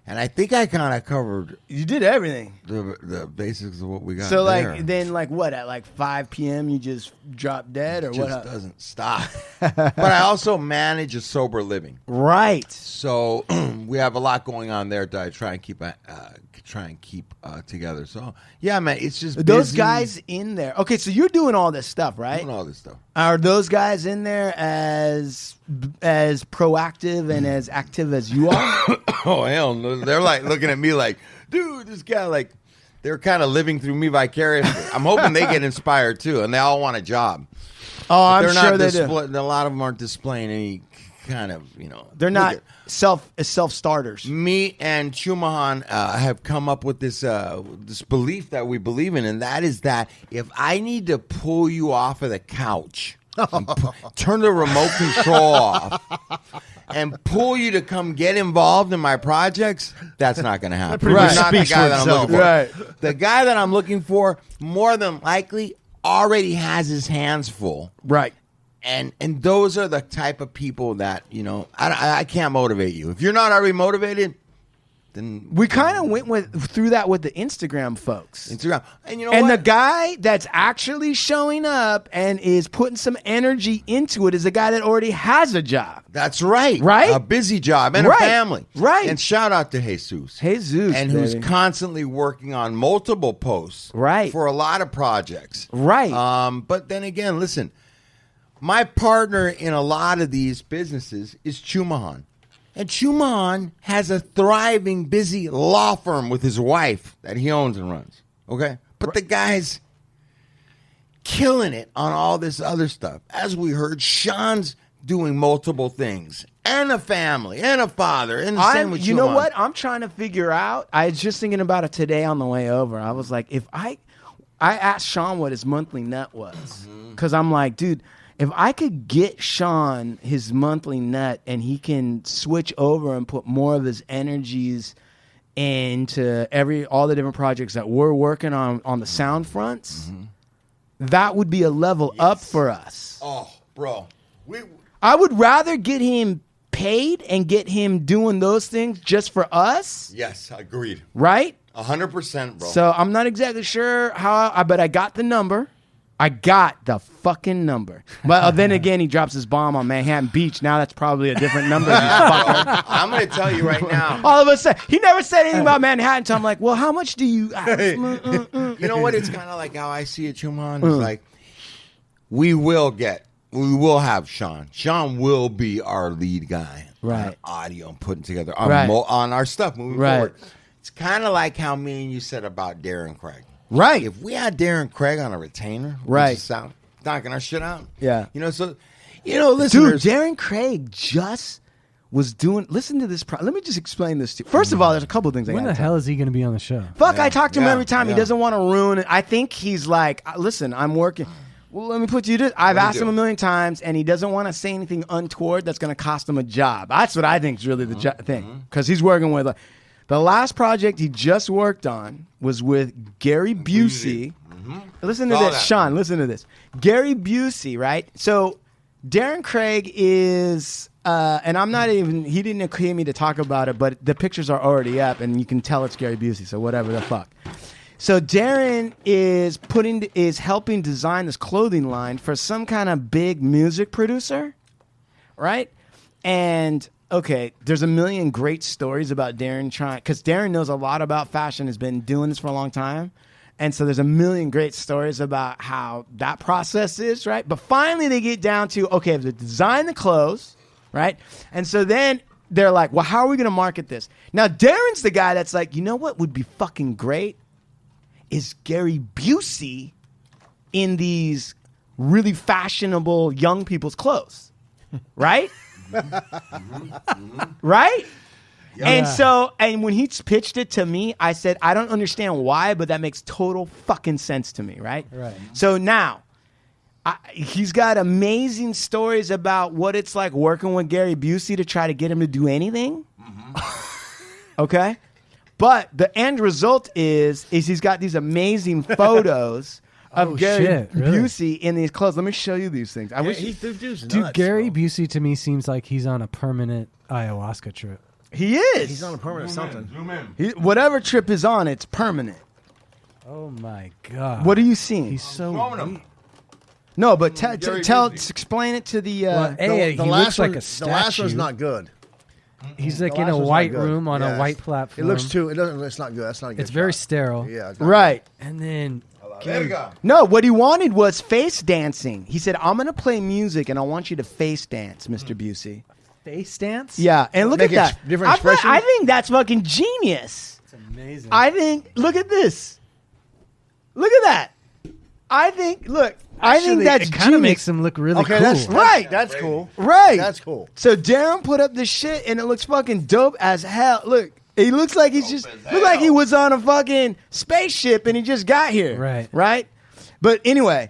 And I think I kind of covered You did everything. the basics of what we got. So there. like then like what at like 5 p.m. you just drop dead or It what? just doesn't stop. But I also manage a sober living. Right. So we have a lot going on there that I try and keep together. So yeah, man, it's just Those busy. guys in there. Okay, so you're doing all this stuff, right? Doing all this stuff. Are those guys in there as proactive and as active as you are? Oh hell no! They're like looking at me like, dude, this guy like. They're kind of living through me vicariously. I'm hoping they get inspired too, and they all want a job. Oh, I'm They're sure not they do. A lot of them aren't displaying any kind of, They're not self starters. Me and Chumahan have come up with this belief that we believe in, and that is that if I need to pull you off of the couch, and turn the remote control off, and pull you to come get involved in my projects, that's not going to happen. pretty much You're not the speaks guy for that I'm itself. looking for. Right. The guy that I'm looking for, more than likely, already has his hands full. Right. And those are the type of people that, I can't motivate you. If you're not already motivated, then We kind of went through that with the Instagram folks. Instagram. And you know And what? the guy that's actually showing up and is putting some energy into it is a guy that already has a job. That's right. Right? A busy job and Right. a family. Right. And shout out to Jesus. Jesus, And who's baby. constantly working on multiple posts. Right. For a lot of projects. Right. But then again, listen, my partner in a lot of these businesses is Chumahan. And Chumahan has a thriving, busy law firm with his wife that he owns and runs. Okay? But the guy's killing it on all this other stuff. As we heard, Sean's doing multiple things. And a family, and a father, and the same with You know Chumahan. what? I'm trying to figure out. I was just thinking about it today on the way over. I was like, I asked Sean what his monthly net was. Because I'm like, dude, if I could get Sean his monthly net and he can switch over and put more of his energies into all the different projects that we're working on the sound fronts, that would be a level up for us. Oh, bro. I would rather get him paid and get him doing those things just for us, Yes, agreed. right? 100%, bro. So I'm not exactly sure but I got the number. I got the fucking number. But then again, he drops his bomb on Manhattan Beach. Now that's probably a different number. You fucker. I'm going to tell you right now. All of a sudden, he never said anything about Manhattan. So I'm like, well, how much do you? You know what? It's kind of like how I see it, Chumahan. It's like we will have Sean. Sean will be our lead guy. Right. On audio and putting together on, Right. on our stuff moving Right. forward. It's kind of like how me and you said about Darren Craig. Right. If we had Darren Craig on a retainer, Right. sound knocking our shit out. Yeah. So, Dude, listeners. Darren Craig just was doing. Listen to this. Let me just explain this to you. First of all, there's a couple of things I When gotta the tell hell is he going to be on the show? Fuck, Yeah, I talk to him yeah, every time. He yeah. doesn't want to ruin it. I think he's like, listen, I'm working. Well, let me put you this. I've asked him a million times, and he doesn't want to say anything untoward that's going to cost him a job. That's what I think is really the thing. Because he's working with... the last project he just worked on was with Gary Busey. Listen to Saw this, that. Sean. Listen to this. Gary Busey, right? So Darren Craig is... and I'm not even... He didn't okay me to talk about it, but the pictures are already up, and you can tell it's Gary Busey, so whatever the fuck. So Darren is helping design this clothing line for some kind of big music producer, right? And okay, there's a million great stories about Darren because Darren knows a lot about fashion, has been doing this for a long time. And so there's a million great stories about how that process is, right? But finally they get down to, okay, they design the clothes, right? And so then they're like, well, how are we going to market this? Now, Darren's the guy that's like, you know what would be fucking great? Is Gary Busey in these really fashionable young people's clothes, right? Right? Yeah. And when he pitched it to me, I said, I don't understand why, but that makes total fucking sense to me, right? Right. So now, he's got amazing stories about what it's like working with Gary Busey to try to get him to do anything. Okay? But the end result is he's got these amazing photos of Gary really? Busey in these clothes. Let me show you these things. I wish Dude, Gary Busey to me seems like he's on a permanent ayahuasca trip. he is. He's on a permanent something. Zoom in. Whatever trip is on, it's permanent. Oh my god! What are you seeing? He's so Showing him. weak. No, but Gary tell, Busey. explain it to the. Well, he looks like a statue. The last one's not good. He's like The in a last one's white not good. room on Yeah, a white platform. It looks too. It doesn't. It's not good. That's not a good. It's very shot. sterile. Yeah. It's not right. And then There you go. No, what he wanted was face dancing. He said, "I'm going to play music, and I want you to face dance, Mr. Busey." face dance. Yeah, and look Make at that. different I expressions? think that's fucking genius. It's amazing. I think. Look at this. Look at that. I think. Look. I think that's it kind of genius. makes him look really Okay, cool. Right. That's cool. Right. That's cool. So Darren put up this shit, and it looks fucking dope as hell. Look, it looks like he's just look like he was on a fucking spaceship and he just got here. Right. Right. But anyway,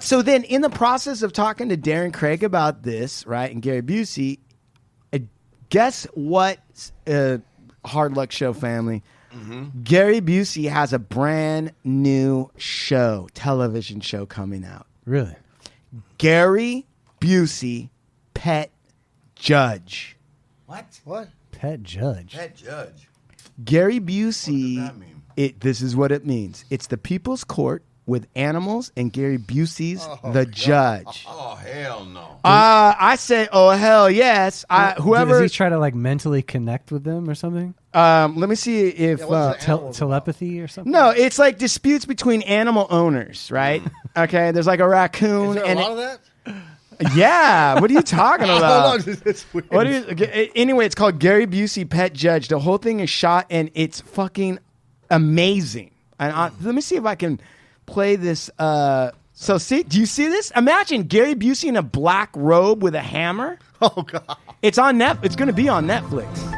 so then in the process of talking to Darren Craig about this, right, and Gary Busey, guess what? Hard Luck Show family. Gary Busey has a brand new television show coming out. Really? Gary Busey, Pet Judge. What? Pet judge. Pet judge. Gary Busey. What does that mean? This is what it means. It's the People's Court with animals, and Gary Busey's the judge. Oh hell no. I say, oh hell yes. Whoever. Does he try to like mentally connect with them or something? Let me see if. Telepathy or something? No, it's like disputes between animal owners, right? Okay, there's like a raccoon. Is there a and lot of that? Yeah, what are you talking about? Hold on, it's weird. What is anyway? It's called Gary Busey Pet Judge. The whole thing is shot, and it's fucking amazing. And let me see if I can play this. So see, do you see this? Imagine Gary Busey in a black robe with a hammer. Oh god. It's on It's going to be on Netflix.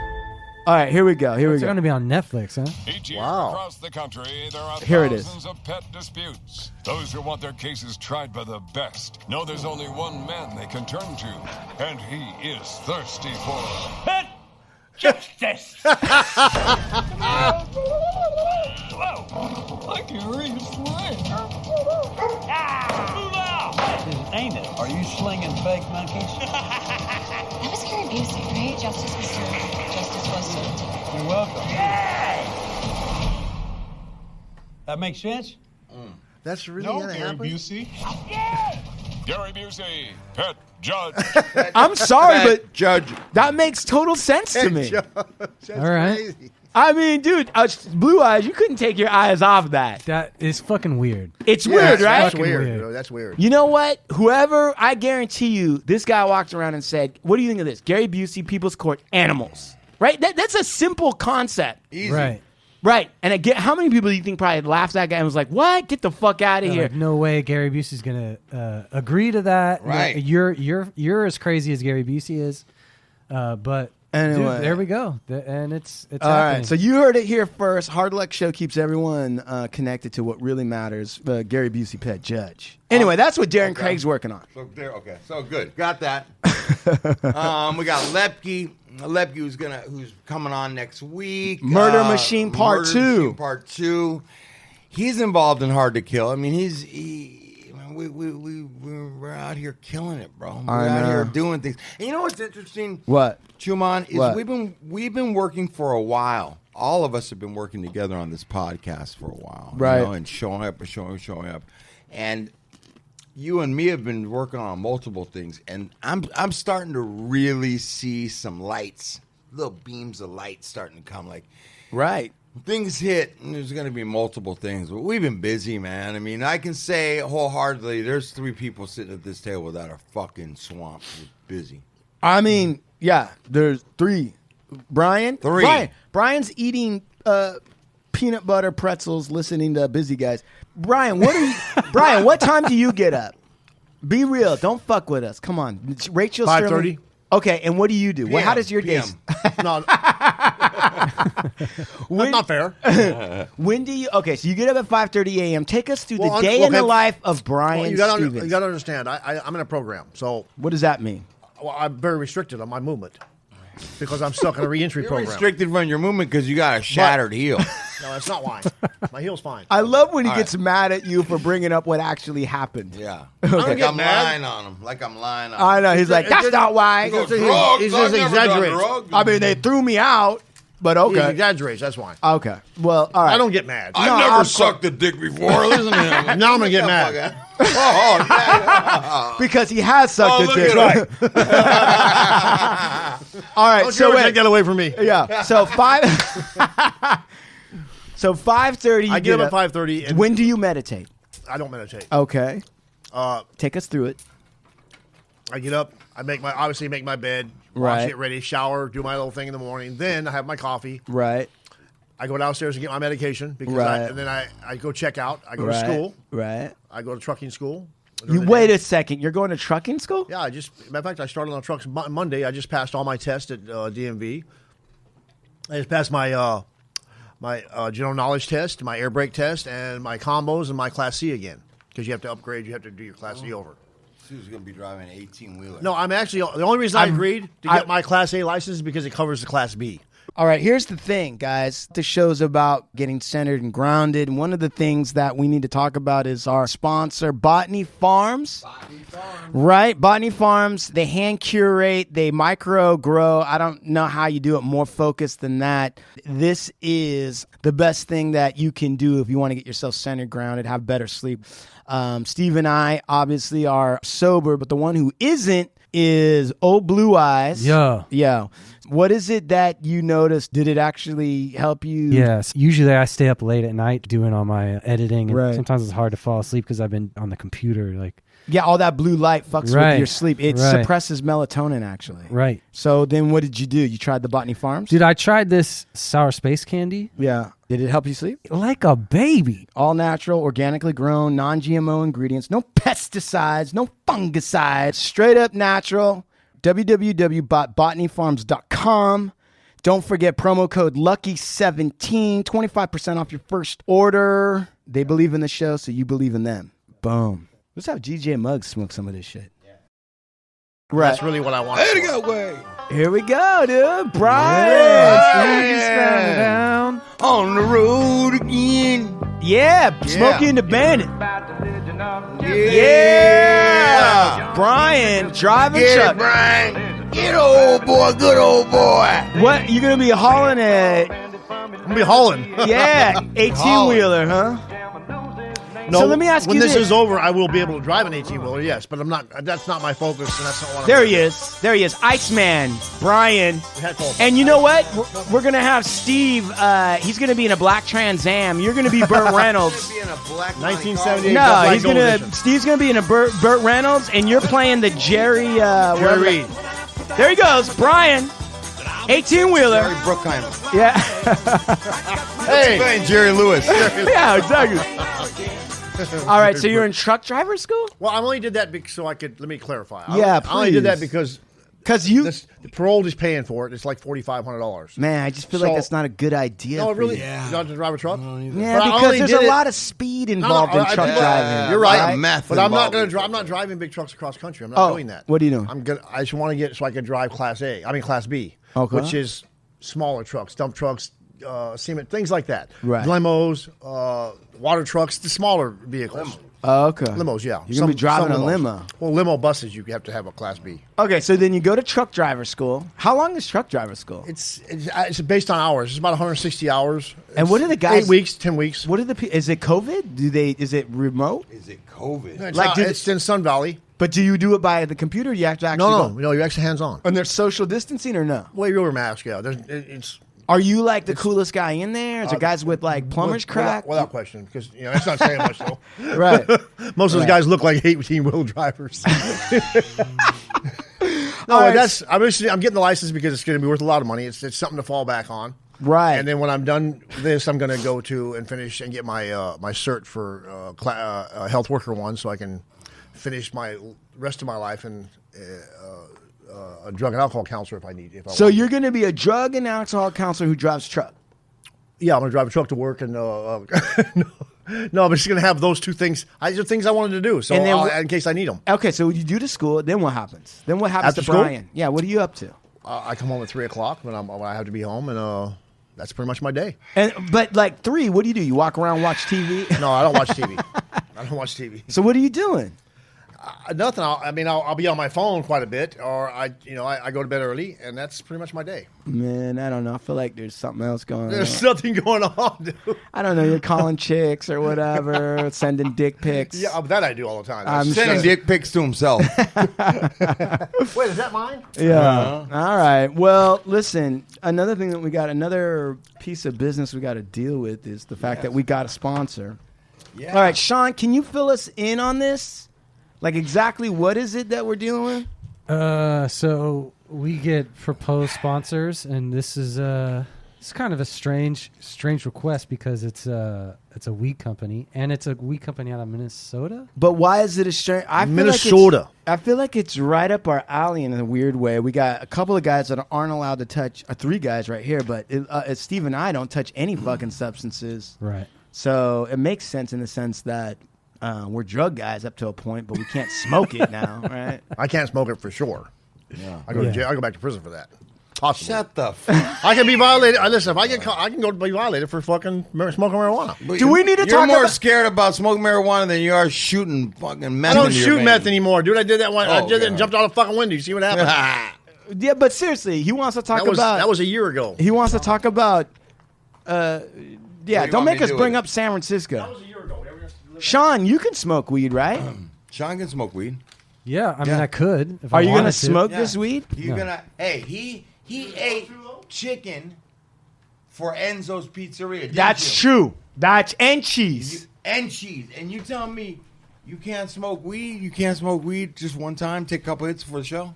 All right, here we go. It's going to be on Netflix, huh? Each year Wow. across the country, there are Here it is. thousands of pet disputes. Those who want their cases tried by the best know there's only one man they can turn to, and he is thirsty for pet justice. Whoa! I can read his leg. Ain't it? Are you slinging fake monkeys? That was Gary Busey, right? Justice was served. Justice was served. You're welcome. That makes sense? That's really No, gonna Gary happen. Busey. Gary Busey, pet judge. I'm sorry, Pet but judge. that makes total sense to me. That's All right. crazy. I mean, dude, Blue Eyes, you couldn't take your eyes off that. That is fucking weird. It's Yeah, weird, right? That's weird. Weird. Bro. That's weird. You know what? Whoever, I guarantee you, this guy walked around and said, "What do you think of this? Gary Busey, People's Court, animals." Right? That's a simple concept. Easy. Right. Right. And again, how many people do you think probably laughed at that guy and was like, "What? Get the fuck out of They're here." like, no way Gary Busey's gonna agree to that. Right. You're as crazy as Gary Busey is. But Anyway. dude, there we go. And it's All happening. right. So you heard it here first. Hard Luck Show keeps everyone connected to what really matters. Gary Busey, Pet Judge. Anyway, that's what Darren Craig's working on. So there, okay. So good. Got that. We got Lepke. Lepke who's coming on next week. Murder Machine Part Murder 2. Machine Part 2. He's involved in Hard to Kill. I mean, we're out here killing it, bro. We're I out know. here doing things. And you know what's interesting? What? Chumahan, is What? we've been working for a while. All of us have been working together on this podcast for a while, Right. You know, and showing up, and you and me have been working on multiple things, and I'm starting to really see some lights, little beams of light starting to come. Like Right. things hit, and there's going to be multiple things, but we've been busy, man. I mean, I can say wholeheartedly, there's 3 people sitting at this table that are fucking swamped. We're busy. I mean, yeah, there's 3. Brian? 3. Brian's eating peanut butter pretzels listening to Busy Guys. Brian, Brian, what time do you get up? Be real. Don't fuck with us. Come on. Rachel 5:30. Okay, and what do you do? Well, how PM, does your day? No, When, not fair. when do you? Okay, so you get up at 5:30 a.m. Take us through Well, the day in the okay. life of Brian Well, you Stephens. got to understand. I'm in a program, so What does that mean? I'm very restricted on my movement. because I'm stuck in a reentry You're program. restricted from your movement because you got a shattered heel. No, that's not why. My heel's fine. I love when he All gets mad at you for bringing up what actually happened. Yeah. don't Like get I'm mad. lying on him. Like I'm lying on him. I know. He's like, that's not why. Go, He's just- drugs? he's I've just never done exaggerating. drugs. I mean, they threw me out, but He okay. exaggerates. That's why. Okay. Well, all right. I don't get mad. I've No, never I'm- sucked a dick before. Listen to him. Now I'm gonna get mad. Oh, yeah. Because he has sucked Oh, a look dick. at him. All right. Don't So you ever wait. get away from me. Yeah. So 5:30. I get up at 5:30, and When do you meditate? I don't meditate. Okay. Take us through it. I get up. I make my bed, wash Right. it ready, shower, do my little thing in the morning. Then I have my coffee. Right. I go downstairs and get my medication because Right. and then I go check out. I go Right. to school. Right. I go to trucking school. You wait a second. You're going to trucking school? Yeah, matter of fact, I started on trucks Monday. I just passed all my tests at DMV. I just passed my general knowledge test, my air brake test, and my combos and my Class C again because you have to upgrade. You have to do your Class C over. Sue's going to be driving an 18-wheeler. No, I'm actually the only reason I agreed to get my Class A license is because it covers the Class B. All right, here's the thing, guys. The show's about getting centered and grounded. And one of the things that we need to talk about is our sponsor, Botany Farms. Right? Botany Farms, they hand curate, they micro grow. I don't know how you do it more focused than that. This is the best thing that you can do if you want to get yourself centered, grounded, have better sleep. Steve and I obviously are sober, but the one who isn't is old Blue Eyes. Yeah. Yeah. What is it that you noticed? Did it actually help you? Yes. Usually I stay up late at night doing all my editing. And Right. sometimes it's hard to fall asleep because I've been on the computer. Yeah, all that blue light fucks with Right. your sleep. It Right. suppresses melatonin, actually. Right. So then what did you do? You tried the Botany Farms? Dude, I tried this sour space candy Yeah. Did it help you sleep? like a baby. All natural, organically grown, non-GMO ingredients, no pesticides, no fungicides, straight up natural. www.botanyfarms.com. Don't forget promo code LUCKY17, 25% off your first order. They believe in the show, so you believe in them. Boom. Let's have GJ Muggs smoke some of this shit. Right. That's really what I want. There you go, way. Here we go, dude. Brian. Yeah. On the road again. Yeah, Smokey and the Bandit. Yeah. Brian, driving Get truck. it, Brian. Get old boy, good old boy. What, you going to be hauling a, I'm gonna be hauling. yeah, 18-wheeler, huh? No, So let me ask when you this this. is over, I will be able to drive an 18-wheeler, yes, but I'm not. That's not my focus, and that's not what I'm There he is. There he is. Iceman, Brian. Headphones. And you know what? We're going to have Steve. He's going to be in a black Trans Am. You're going to be Burt Reynolds. Be in a black 1978. No, Black he's Gold gonna. Edition. Steve's gonna be in a Burt Reynolds, and you're playing the Jerry. Jerry Reed. There he goes, Brian, 18-wheeler. Jerry Bruckheimer. Yeah, Hey, Playing Jerry Lewis. yeah, exactly. All right, so you're in truck driver school? well, I only did that so I could. Let me clarify. Yeah, I only did that please. because Because you, the parole is paying for it. It's like $4,500. man, I just feel like So- that's not a good idea. No, it for really. you. You don't have to drive a truck. Yeah, But I because only there's did a it- lot of speed involved in I truck do- driving. You're right. Right. Meth But I'm not involved going in to drive. it. I'm not driving big trucks across country. I'm not doing that. What are you doing? I'm gonna. I just want to get so I can drive Class A. I mean Class B, Okay. which is smaller trucks, dump trucks, cement, things like that. Right. Limos, water trucks, the smaller vehicles. Oh, okay. Limos, yeah. You're gonna be driving a limos. limo. Well, limo buses, you have to have a Class B. Okay, so then you go to truck driver school. How long is truck driver school? It's based on hours. It's about 160 hours. And what are the guys- 8 weeks, 10 weeks. What are the? Is it COVID? Is it remote? Is it COVID? It's, like, did- it's in Sun Valley. But do you do it by the computer? Or you have to actually No, you're actually hands on. And there's social distancing or no? Well, you wear a mask. Yeah, it's Are you like the coolest guy in there? Is there guys with like plumber's crack? without question, because that's not saying much though. Right. Most of those guys look like 18-wheel drivers. No, All right. I'm getting the license because it's going to be worth a lot of money. It's something to fall back on. Right. And then when I'm done with this, I'm going to go to and finish and get my my cert for health worker one, so I can finish my rest of my life and a drug and alcohol counselor if I need. So want. you're going to be a drug and alcohol counselor who drives truck. Yeah, I'm going to drive a truck to work and no, I'm just going to have those two things. These are things I wanted to do, so And then in case I need them. Okay, so you do the school. Then what happens? Then what happens After to school? Brian? Yeah, what are you up to? I come home at 3 o'clock when I have to be home, and that's pretty much my day. But like 3, what do? You walk around, watch TV? No, I don't watch TV. I don't watch TV. So what are you doing? Nothing. I'll be on my phone quite a bit, or I go to bed early, and that's pretty much my day. Man, I don't know. I feel like there's something else going on. There's something going on, dude. I don't know. You're calling chicks or whatever, sending dick pics. Yeah, that I do all the time. I'm Sending dick pics to himself. Wait, is that mine? Yeah. All right. Well, listen, another thing that another piece of business we got to deal with is the fact that we got a sponsor. Yeah. All right, Sean, can you fill us in on this? Like exactly what is it that we're dealing with? So we get proposed sponsors, and this is it's kind of a strange request because it's a weed company, and it's a weed company out of Minnesota. But why is it a strange? Minnesota. I feel like it's right up our alley in a weird way. We got a couple of guys that aren't allowed to touch, 3 guys right here, but Steve and I don't touch any fucking substances. Right. So it makes sense in the sense that we're drug guys up to a point, but we can't smoke it now, right? I can't smoke it for sure. Yeah. I go to jail. I go back to prison for that. Possibly. Shut the fuck. I can be violated. Listen, if I get caught, I can go be violated for fucking smoking marijuana. Do we need to You're talk more about- scared about smoking marijuana than you are shooting fucking meth. I don't in your shoot veins. meth anymore, dude. I did that one. I Oh, did it and God. jumped out of the fucking window. You see what happened? Yeah, but seriously, he wants to talk about. That was a year ago. He wants to talk about. What Yeah, do you don't want me make to us do bring with up San Francisco. That was a year ago. Sean, you can smoke weed, right? Sean can smoke weed. Yeah, I mean, Yeah. I could. If Are I you wanted gonna to. smoke Yeah. this weed? You're No. gonna. Hey, he ate chicken for Enzo's Pizzeria. didn't That's you? true. That's and cheese. And cheese. And you tell me you can't smoke weed? You can't smoke weed just one time? Take a couple hits for the show?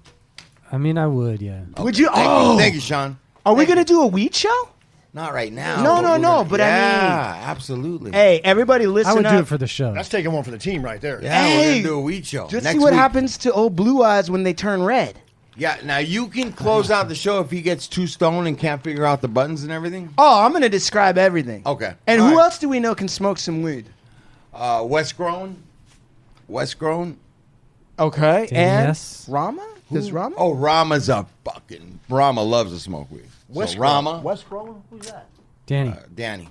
I mean, I would. Yeah. Would you? Thank you, Sean. Are we Thank gonna you. do a weed show? Not right now. No, but no, we're no, gonna- but I mean- yeah, absolutely. Hey, everybody, listen I would up. do it for the show. That's taking one for the team right there. Yeah, we're Hey, gonna do a weed show. Just next see what week. happens to old Blue Eyes when they turn red. Yeah, now you can close out the show if he gets too stoned and can't figure out the buttons and everything. Oh, I'm gonna describe everything. Okay. And All who right. else do we know can smoke some weed? West Grown. Okay. Damn, And yes. Rama? Does Rama? Oh, Rama loves to smoke weed. West So Rama, West Grove? Who's that? Danny. Danny.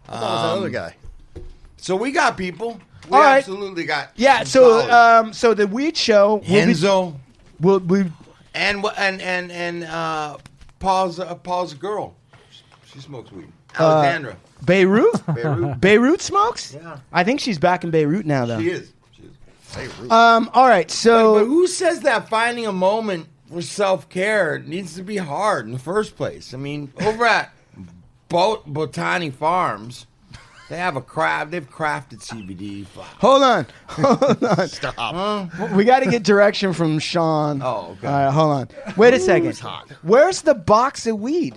I thought it was that other guy. So we got people. We All right. absolutely got. Yeah. some So, solid. so the weed show. Enzo Will be. and Paul's girl. She smokes weed. Alexandra. Beirut. Beirut smokes. Yeah. I think she's back in Beirut now, though. She is. All right. So. But who says that finding a moment for self-care needs to be hard in the first place? I mean, over at Botani Farms, they have they've crafted CBD flower. Hold on. Stop. We got to get direction from Sean. Oh, okay. All right, hold on. Wait a second. Where's the box of weed?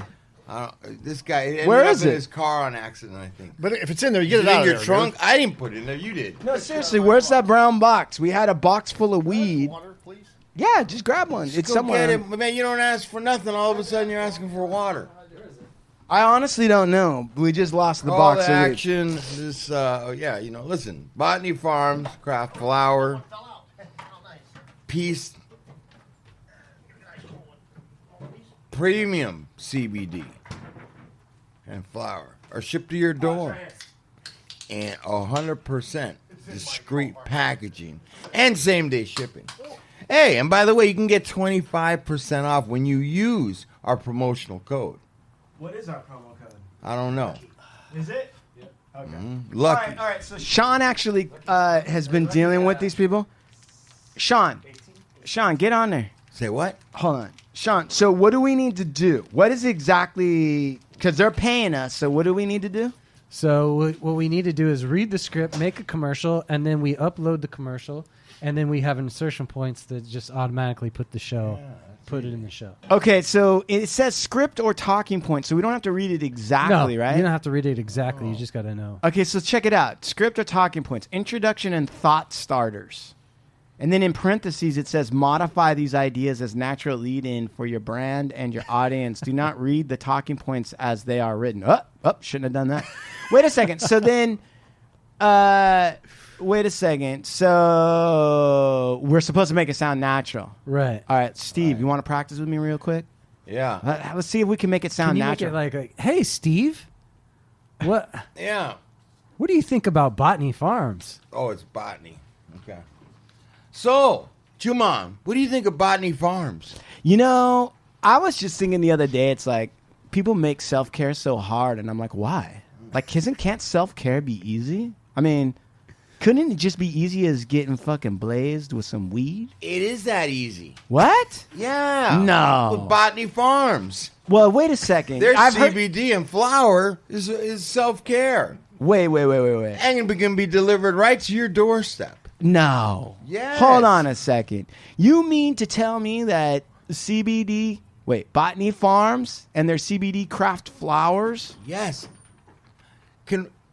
This guy ended Where up is in it? his car on accident, I think. But if it's in there, you get Is it it out in of your there, trunk? dude. I didn't put it in there. You did. No, seriously, where's that brown box? We had a box full of weed. Water, please. Yeah, just grab one. It's Go somewhere. get it. Man, you don't ask for nothing. All of a sudden, you're asking for water. I honestly don't know. We just lost the All box the of weed. action. This, listen. Botany Farms, craft flower, peace, premium CBD and flower are shipped to your door, and 100% discreet packaging and same-day shipping. Hey, and by the way, you can get 25% off when you use our promotional code. What is our promo code? I don't know. Is it? Okay. Lucky. All right. So Sean actually has been dealing with these people. Sean, get on there. Say what? Hold on. Sean, so what do we need to do? What is exactly, because they're paying us, so what do we need to do? So what we need to do is read the script, make a commercial, and then we upload the commercial, and then we have insertion points that just automatically put it in the show. Okay, so it says script or talking points, so we don't have to read it exactly, no, right? you don't have to read it exactly. You just got to know. Okay, so check it out. Script or talking points. Introduction and thought starters. And then in parentheses, it says modify these ideas as natural lead-in for your brand and your audience. Do not read the talking points as they are written. Shouldn't have done that. Wait a second. So then Wait a second. So we're supposed to make it sound natural. Right. All right, Steve, you want to practice with me real quick? Yeah. Let's see if we can make it sound Can you natural. make it like, hey, Steve, what Yeah. do you think about Botany Farms? Oh, it's Botany. Okay. So, Chumahan, what do you think of Botany Farms? You know, I was just thinking the other day, it's like people make self-care so hard, and I'm like, why? Like, can't self-care be easy? I mean, couldn't it just be easy as getting fucking blazed with some weed? It is that easy. What? Yeah. No. With Botany Farms. Well, wait a second. Their I've heard- CBD and flower is self-care. Wait. And it can be delivered right to your doorstep. No. Yes. Hold on a second. You mean to tell me that Botany Farms and their CBD craft flowers? Yes.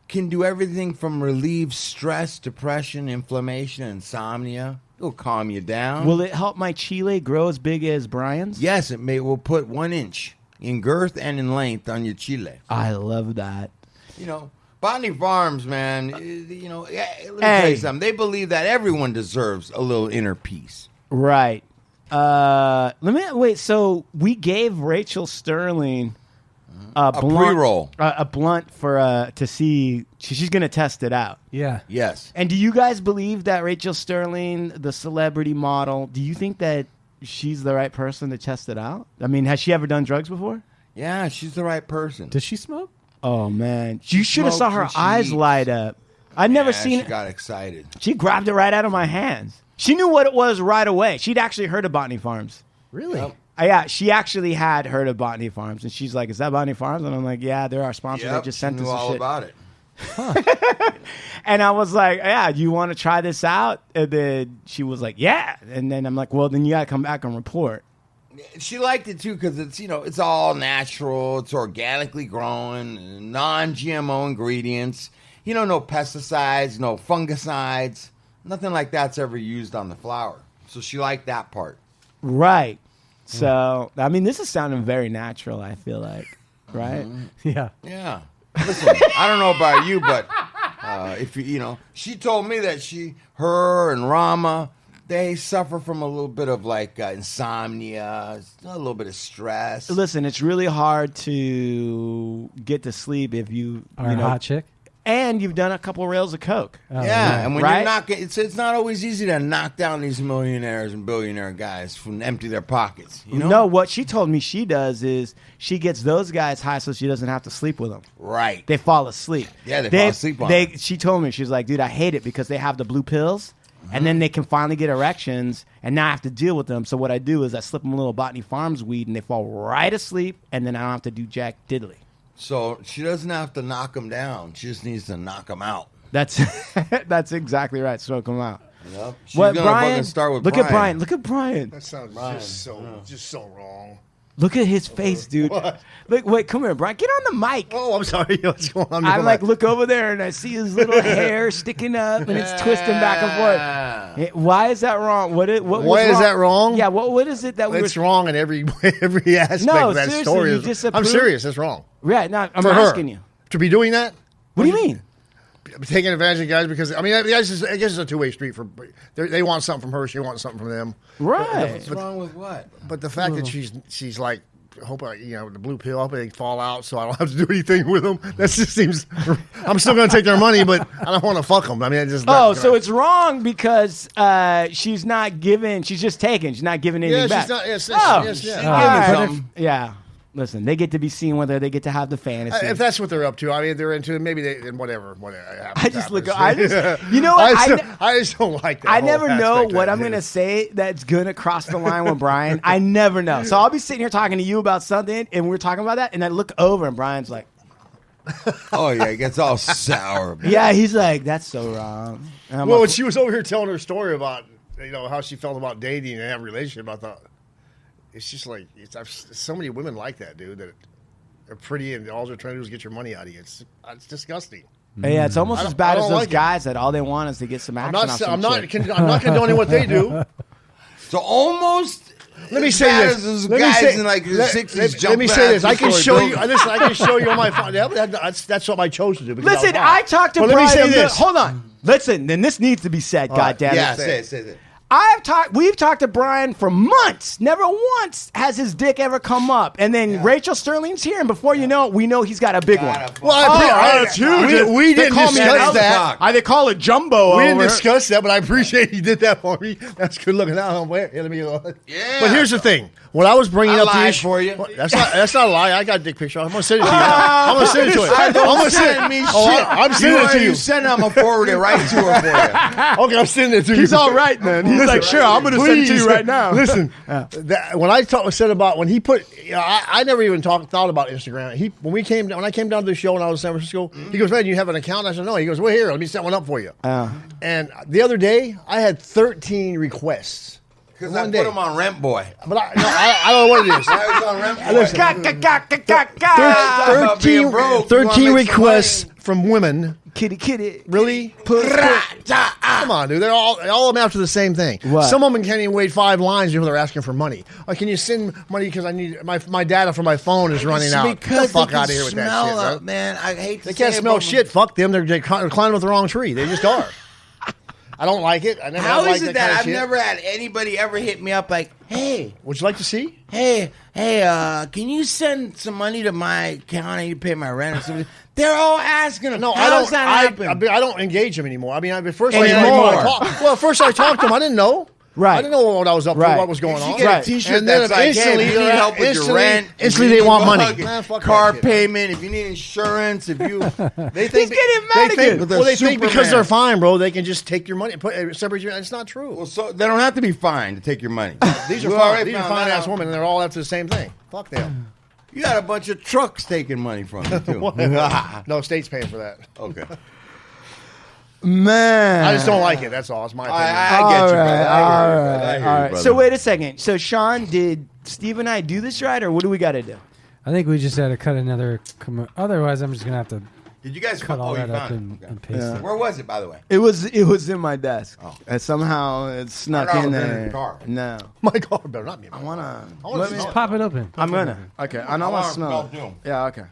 Can do everything from relieve stress, depression, inflammation, insomnia. It'll calm you down. Will it help my chile grow as big as Brian's? Yes, will put 1 inch in girth and in length on your chile. I love that. You know, Botany Farms, man, let me tell you something. They believe that everyone deserves a little inner peace. Right. So we gave Rachel Sterling a blunt, pre-roll. a blunt for to see. She's going to test it out. Yeah. Yes. And do you guys believe that Rachel Sterling, the celebrity model, do you think that she's the right person to test it out? I mean, has she ever done drugs before? Yeah, she's the right person. Does she smoke? Oh man, you should have saw her smokes and she eyes eats. light up. I'd never seen She got excited. She grabbed it right out of my hands. She knew what it was right away. She'd actually heard of Botany Farms. Really? Yep. Yeah, she actually had heard of Botany Farms, and she's like, "Is that Botany Farms?" And I'm like, "Yeah, they're our sponsor. They just sent she us knew some all shit." about it. And I was like, "Yeah, do you want to try this out?" And then she was like, "Yeah." And then I'm like, "Well, then you got to come back and report." She liked it too because it's all natural. It's organically grown, non-GMO ingredients. No pesticides, no fungicides, nothing like that's ever used on the flower. So she liked that part. Right. So, I mean, this is sounding very natural, I feel like. Right? Yeah. Yeah. Listen, I don't know about you, but if she told me that her and Rama, they suffer from a little bit of like insomnia, a little bit of stress. Listen, it's really hard to get to sleep if you Our hot chick? and you've done a couple rails of coke. Oh, Yeah, and when Right? you're knocking, it's not always easy to knock down these millionaires and billionaire guys from empty their pockets. No, what she told me she does is she gets those guys high so she doesn't have to sleep with them. Right. They fall asleep. Yeah, they fall asleep on it. She told me, she was like, dude, I hate it because they have the blue pills and then they can finally get erections and now I have to deal with them. So what I do is I slip them a little Botany Farms weed and they fall right asleep and then I don't have to do jack diddly. So she doesn't have to knock them down. She just needs to knock them out. That's that's exactly right. Smoke them out. Yep. She's What, gonna Brian? fucking start with Look Brian. at Brian. Look at Brian. That sounds just so wrong. Look at his face, dude. What? Look, wait, come here, Brian. Get on the mic. Oh, I'm sorry. What's going on? I like look over there and I see his little hair sticking up and it's twisting back and forth. Why is that wrong? What was Why is that wrong? Yeah, what is it that we It's were? wrong in every aspect No, of that seriously, story. you I'm disapprove? serious. That's wrong. Right, no, I'm For her. asking you. To be doing that? What do you mean? Taking advantage of guys because, I mean, I guess it's a two-way street. They want something from her. She wants something from them. Right. What's wrong with what? But the fact that she's like, hope the blue pill, hope they fall out so I don't have to do anything with them. That just seems. I'm still going to take their money, but I don't want to fuck them. I mean, So it's wrong because she's not giving. She's just taking. She's not giving anything back. she's not. Yes, Oh, yes, yeah. all right. Give me something. Yeah. Listen, they get to be seen whether they get to have the fantasy. If that's what they're up to, I mean, they're into it. Maybe they and whatever. I just look. You know what? I just don't like that. I whole never know aspect what of I'm it. going to say that's going to cross the line with Brian. I never know. So I'll be sitting here talking to you about something, and we're talking about that, and I look over, and Brian's like, Oh yeah, it gets all sour. Man. yeah, he's like, that's so wrong. And I'm Well, when like, she was over here telling her story about how she felt about dating and having a relationship, I thought it's just like so many women like that, dude. That are pretty and all they're trying to do is get your money out of you. It's disgusting. yeah, it's almost I as don't- bad I as don't those like it. guys that all they want is to get some action off some I'm not chick. condoning what they do. So almost Let me say this. Let me Guys say, in like the 60s let me jumping say out this. the I can story show you. building. Listen, I can show you on my phone. That's what I chose to do. because Listen, was I live. talked to But Brian. let me say this. Hold on. Listen, then this needs to be said. Goddamn it. Yeah, say it. We've talked to Brian for months. Never once has his dick ever come up. And then Rachel Sterling's here, and before you know it, we know he's got a big one. Well, it's huge. We didn't call me discuss an that. They call it jumbo. We didn't over. discuss that, but I appreciate you did that for me. That's good looking out. Where? Let me. Yeah. But here's the thing. When I was bringing I up the lied issue for you. Well, that's not a lie. I got a dick picture. I'm gonna send it to you. I'm gonna send it to you. I'm gonna Send me shit. I'm sending it to you. You send it, I'm gonna forward it right to her for you. Okay, I'm sending it to you. He's all right, man. He's like, sure, I'm going to send it to you right now. Listen, when I said about when he put, I never even thought about Instagram. When I came down to the show when I was in San Francisco, he goes, "Man, you have an account?" I said, "No." He goes, "Well, here, let me set one up for you." And the other day, I had 13 requests. Because I put him on Rent Boy. But I don't know what it is. I was on Rent Boy. 13 requests from women. Kitty. Really? Come on, dude. They're all of them after the same thing. What? Some women can't even wait 5 lines before they're asking for money. Can you send money because I need my data from my phone is running out. Get the fuck out of here with that shit, bro. Man, I hate to They can't smell shit. Fuck them. They're climbing with the wrong tree. They just are. I don't like it. I never How liked is it that kind that of I've shit. never had anybody ever hit me up like, hey, would you like to see? Hey, can you send some money to my account? I need to pay my rent or something. They're all asking them. No, How does that happen? I don't engage them anymore. I mean, at first Anymore. first I talked to them. I didn't know. Right. I didn't know what I was up for, what was going You on. get a T-shirt And then that's like, instantly, hey, if you need help with your rent, instantly if you they need want money. fucking Man, fuck car that shit. payment, if you need insurance, if you... They think, He's getting mad again. They think because they're fine, bro, they can just take your money and separate your... It's not true. Well, so they don't have to be fined to take your money. These are You fine. already These are found that fine-ass out. women, and they're all after the same thing. Fuck them. You got a bunch of trucks taking money from you, too. No, state's paying for that. Okay. Man. I just don't like it. That's all. It's my opinion. I get you, brother. I hear you, brother. So wait a second. So Sean, did Steve and I do this right, or what do we got to do? I think we just had to cut another. Otherwise, I'm just gonna have to Did you guys cut all that up found and paste it. Where was it, by the way? It was in my desk. And somehow it snuck I in don't know, there. in your car. No. My God, better not be. I wanna Just pop it open. I'm gonna. Okay. I know I wanna smell smell it. too. Yeah. Okay.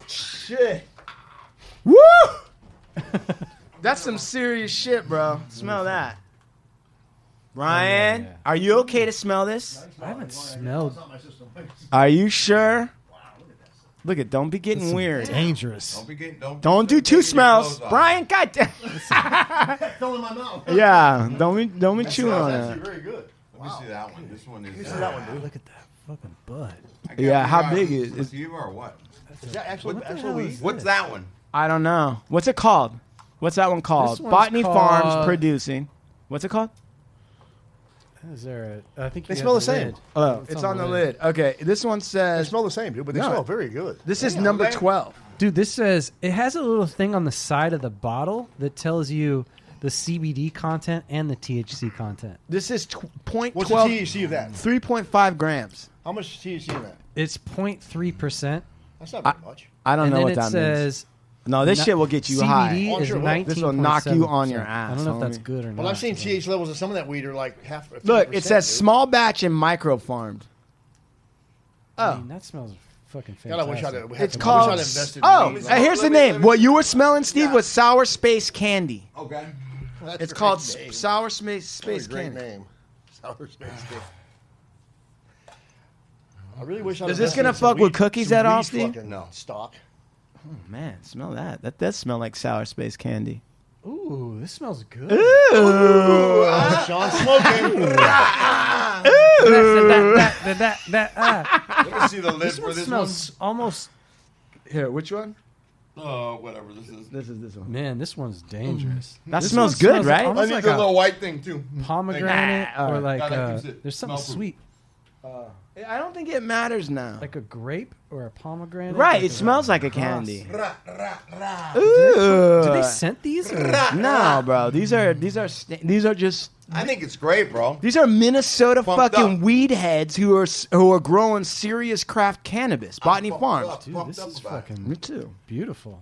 Shit. Woo! That's some serious shit, bro. Smell that. Ryan, are you okay to smell this? I haven't smelled. Are you sure? Look at, don't be getting weird. Dangerous. Don't do two smells, Brian. Goddamn. Fell in my mouth. Yeah, don't be chewing on that. Very good. Let me see that one. This one is... that one, dude. Look at that fucking butt. Yeah, how big is it? you or what? Is that actual weed? What's that one? I don't know. What's it called? What's that one called? This one's Botany called- Farms producing. What's it called? Is there I think They you smell have the same. lid. Oh, it's on the lid. Okay, this one They says smell the same, dude, but they No. smell very good. this is number 12. Dude, this says it has a little thing on the side of the bottle that tells you the CBD content and the THC content. This is point What's the 12, THC of that? 3.5 grams. How much THC in that? It's 0.3%. That's not very much. I don't And know then what it that means. says No, this not- shit will get you CBD high. Oh, is sure will. 19. This will knock you on your I ass, don't know if that's homie. good or not. Well, I've seen THC levels of some of that weed are like half. Look, it 50%, says dude. small batch and micro farmed. I mean, that smells fucking fantastic. God, I wish I'd have. It's I called. wish I'd invested. Oh, in weed. here's the Let me- name. What you were smelling, Steve, was Sour Space Candy. Okay. That's It's a called great name. Sour Space That's a great Candy. name. Sour Space Candy. I really wish. Is this gonna fuck with cookies at all, Steve? No. Stock. Oh, man, smell that. That does smell like Sour Space Candy. Ooh, this smells good. Ooh. Sean smoking. Let me see the lid This for one this smells almost. Here, which one? one. Whatever this is. This is this one. Man, this one's dangerous. That This smells one good, smells right? I almost need like the a little white thing too. pomegranate Nah, or like God, that gives it there's something smell proof. sweet, I don't think it matters now. like a grape or a pomegranate. Right, like it a smells like a cross. candy. Do Ooh. they scent these? Or? No, bro. These are just I think it's great, bro. these are Minnesota Pumped fucking up. weed heads who are growing serious craft cannabis. Botany Farms. Dude, this is Me fucking too. beautiful.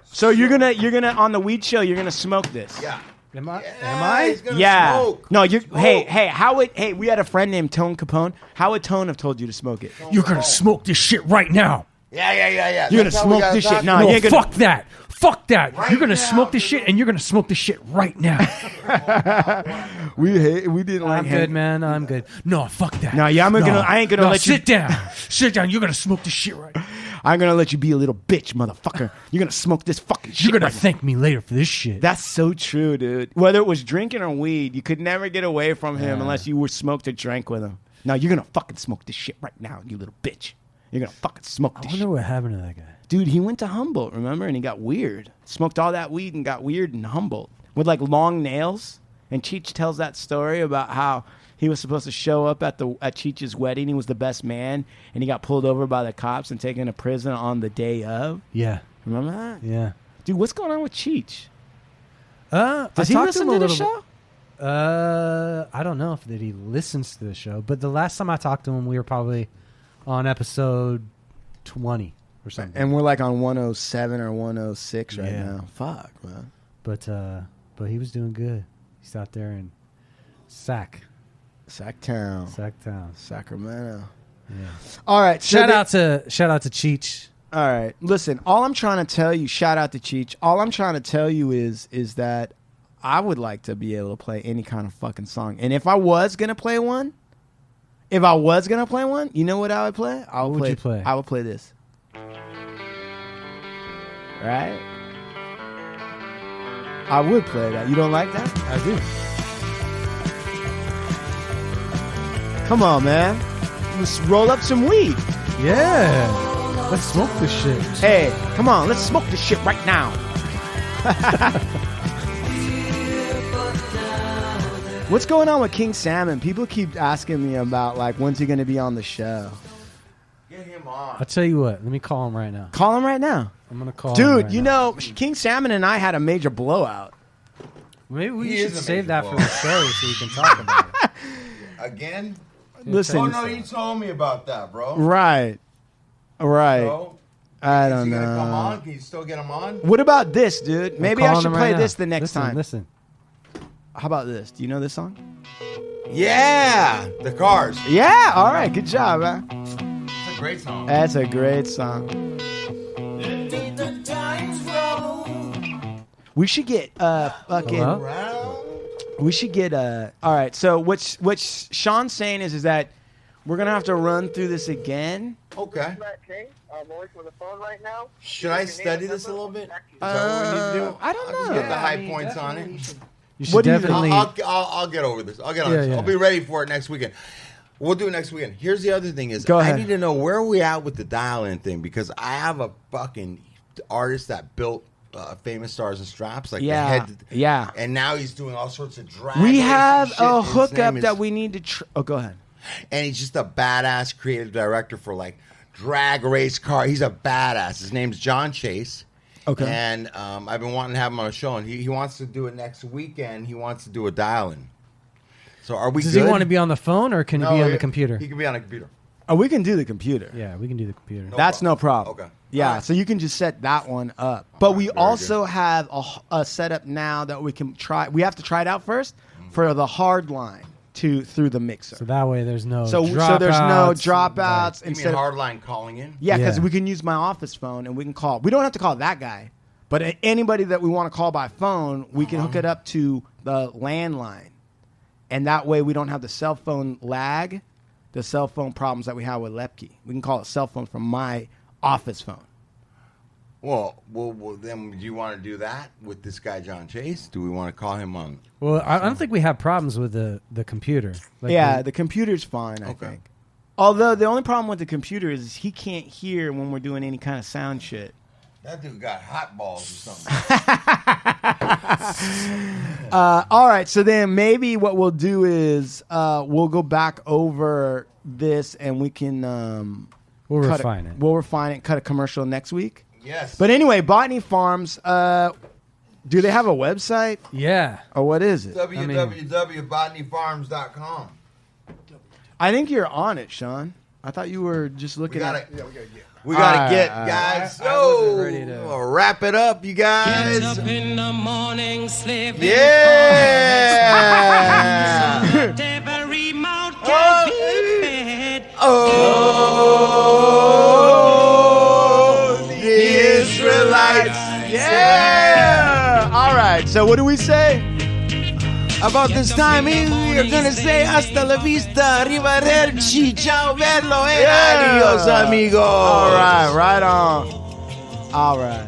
So you're gonna on the weed show you're gonna smoke this. Yeah. Am I? He's gonna Yeah. smoke. No, you're. Smoke. Hey, we had a friend named Tone Capone. How would Tone have told you to smoke it? You're gonna smoke this shit right now. Yeah. You're That's gonna how we smoke gotta this talk. shit. No, No, you ain't gonna. fuck that. Fuck that. Right You're gonna now, smoke this shit, and you're gonna smoke this shit right now. We didn't like I'm him. good, man. I'm good. No, fuck that. No, yeah, I ain't gonna no, let you. sit down. Sit down. You're gonna smoke this shit right. I'm gonna let you be a little bitch, motherfucker. You're gonna smoke this fucking shit. You're gonna right now. thank me later for this shit. That's so true, dude. Whether it was drinking or weed, you could never get away from him unless you were smoked or drank with him. Now you're gonna fucking smoke this shit right now, you little bitch. You're gonna fucking smoke I this wonder shit. what happened to that guy. Dude, he went to Humboldt, remember? And he got weird. Smoked all that weed and got weird in Humboldt with like long nails. And Cheech tells that story about how he was supposed to show up at Cheech's wedding. He was the best man, and he got pulled over by the cops and taken to prison on the day of. Yeah. Remember that? Yeah. Dude, what's going on with Cheech? Does he listen to the show? I don't know if that he listens to the show, but the last time I talked to him, we were probably on episode 20 or something. And we're like on 107 or 106 right Yeah. now. Fuck, man. But he was doing good. He's out there in Sacktown. Sacramento. Yeah. All right. Shout out to Cheech. All right. Listen, all I'm trying to tell you, shout out to Cheech. All I'm trying to tell you is that I would like to be able to play any kind of fucking song. And if I was going to play one, you know what I would play? What would you play? I would play this. Right? I would play that. You don't like that? I do. Come on, man. Let's roll up some weed. Yeah. Let's smoke this shit. Hey, come on. Let's smoke this shit right now. What's going on with King Salmon? People keep asking me about, like, when's he going to be on the show? Get him on. I'll tell you what. Let me call him right now. Call him right now. I'm going to call him Dude, right you now. know, King Salmon and I had a major blowout. Maybe we He should is a save major that for the show so we can talk about it. Again? Listen. Oh, no, you told me about that, bro. Right. So, I is don't he going to come know. on? Can you still get him on? What about this, dude? Maybe I calling should him play right this now. the next time. Listen. How about this? Do you know this song? Yeah! The Cars. Yeah. All right. Good job, man. It's a great song. That's a great song. We should get fucking. Hello? We should get all right. So what Sean's saying is that we're gonna have to run through this again. Okay. I'm working with the phone right now. Should I study this a little bit? Is that what we need to do? I don't I'll just know. get the high points on it. You should What do you definitely. I'll get over this. I'll get on Yeah, this. yeah. I'll be ready for it next weekend. We'll do it next weekend. Here's the other thing is Go ahead. I need to know where are we at with the dial-in thing because I have a fucking artist that built famous Stars and Straps like Yeah, the head. yeah. And now he's doing all sorts of drag. We race have and shit. a His hookup name that is- we need to. Oh, go ahead. And he's just a badass creative director for like drag race car. He's a badass. His name's John Chase. Okay. And I've been wanting to have him on a show, and he wants to do it next weekend. He wants to do a dial-in. So are we Does good? he want to be on the phone or can he be on the computer? He can be on a computer. Oh, we can do the computer. Yeah, we can do the computer. That's no problem. Okay. Yeah, All right. so you can just set that one up. But we very also have a setup now that we can try. We have to try it out first for the hard line through the mixer. So that way there's no So dropouts. there's no dropouts. You mean Instead of, hardline calling in? yeah, because Yeah. we can use my office phone and we can call. We don't have to call that guy, but anybody that we want to call by phone, we can hook it up to the landline, and that way we don't have the cell phone lag, the cell phone problems that we have with Lepke. We can call it cell phone from my office phone. Well, then do you want to do that with this guy, John Chase? Do we want to call him on? Well, I don't think we have problems with the computer. Like Yeah, the computer's fine, I Okay. think. Although the only problem with the computer is he can't hear when we're doing any kind of sound shit. That dude got hot balls or something. All right, so then maybe what we'll do is we'll go back over this and we can we'll cut refine it. We'll refine it. Cut a commercial next week. Yes. But anyway, Botany Farms. Do they have a website Yeah. or what is it? www.botanyfarms.com. I think you're on it, Sean. I thought you were just We looking gotta, at. yeah, we gotta get. We gotta All get right, guys. I wasn't ready to- We'll wrap it up, you guys. Gets up in the morning, sleeping Yeah. hard. Every mouth can be fed. Oh, the Israelites. Yeah. All right. So what do we say? About this time, we are gonna say hasta la vista, arrivederci, ciao bello, and adios, amigo. All right. Right on. All right.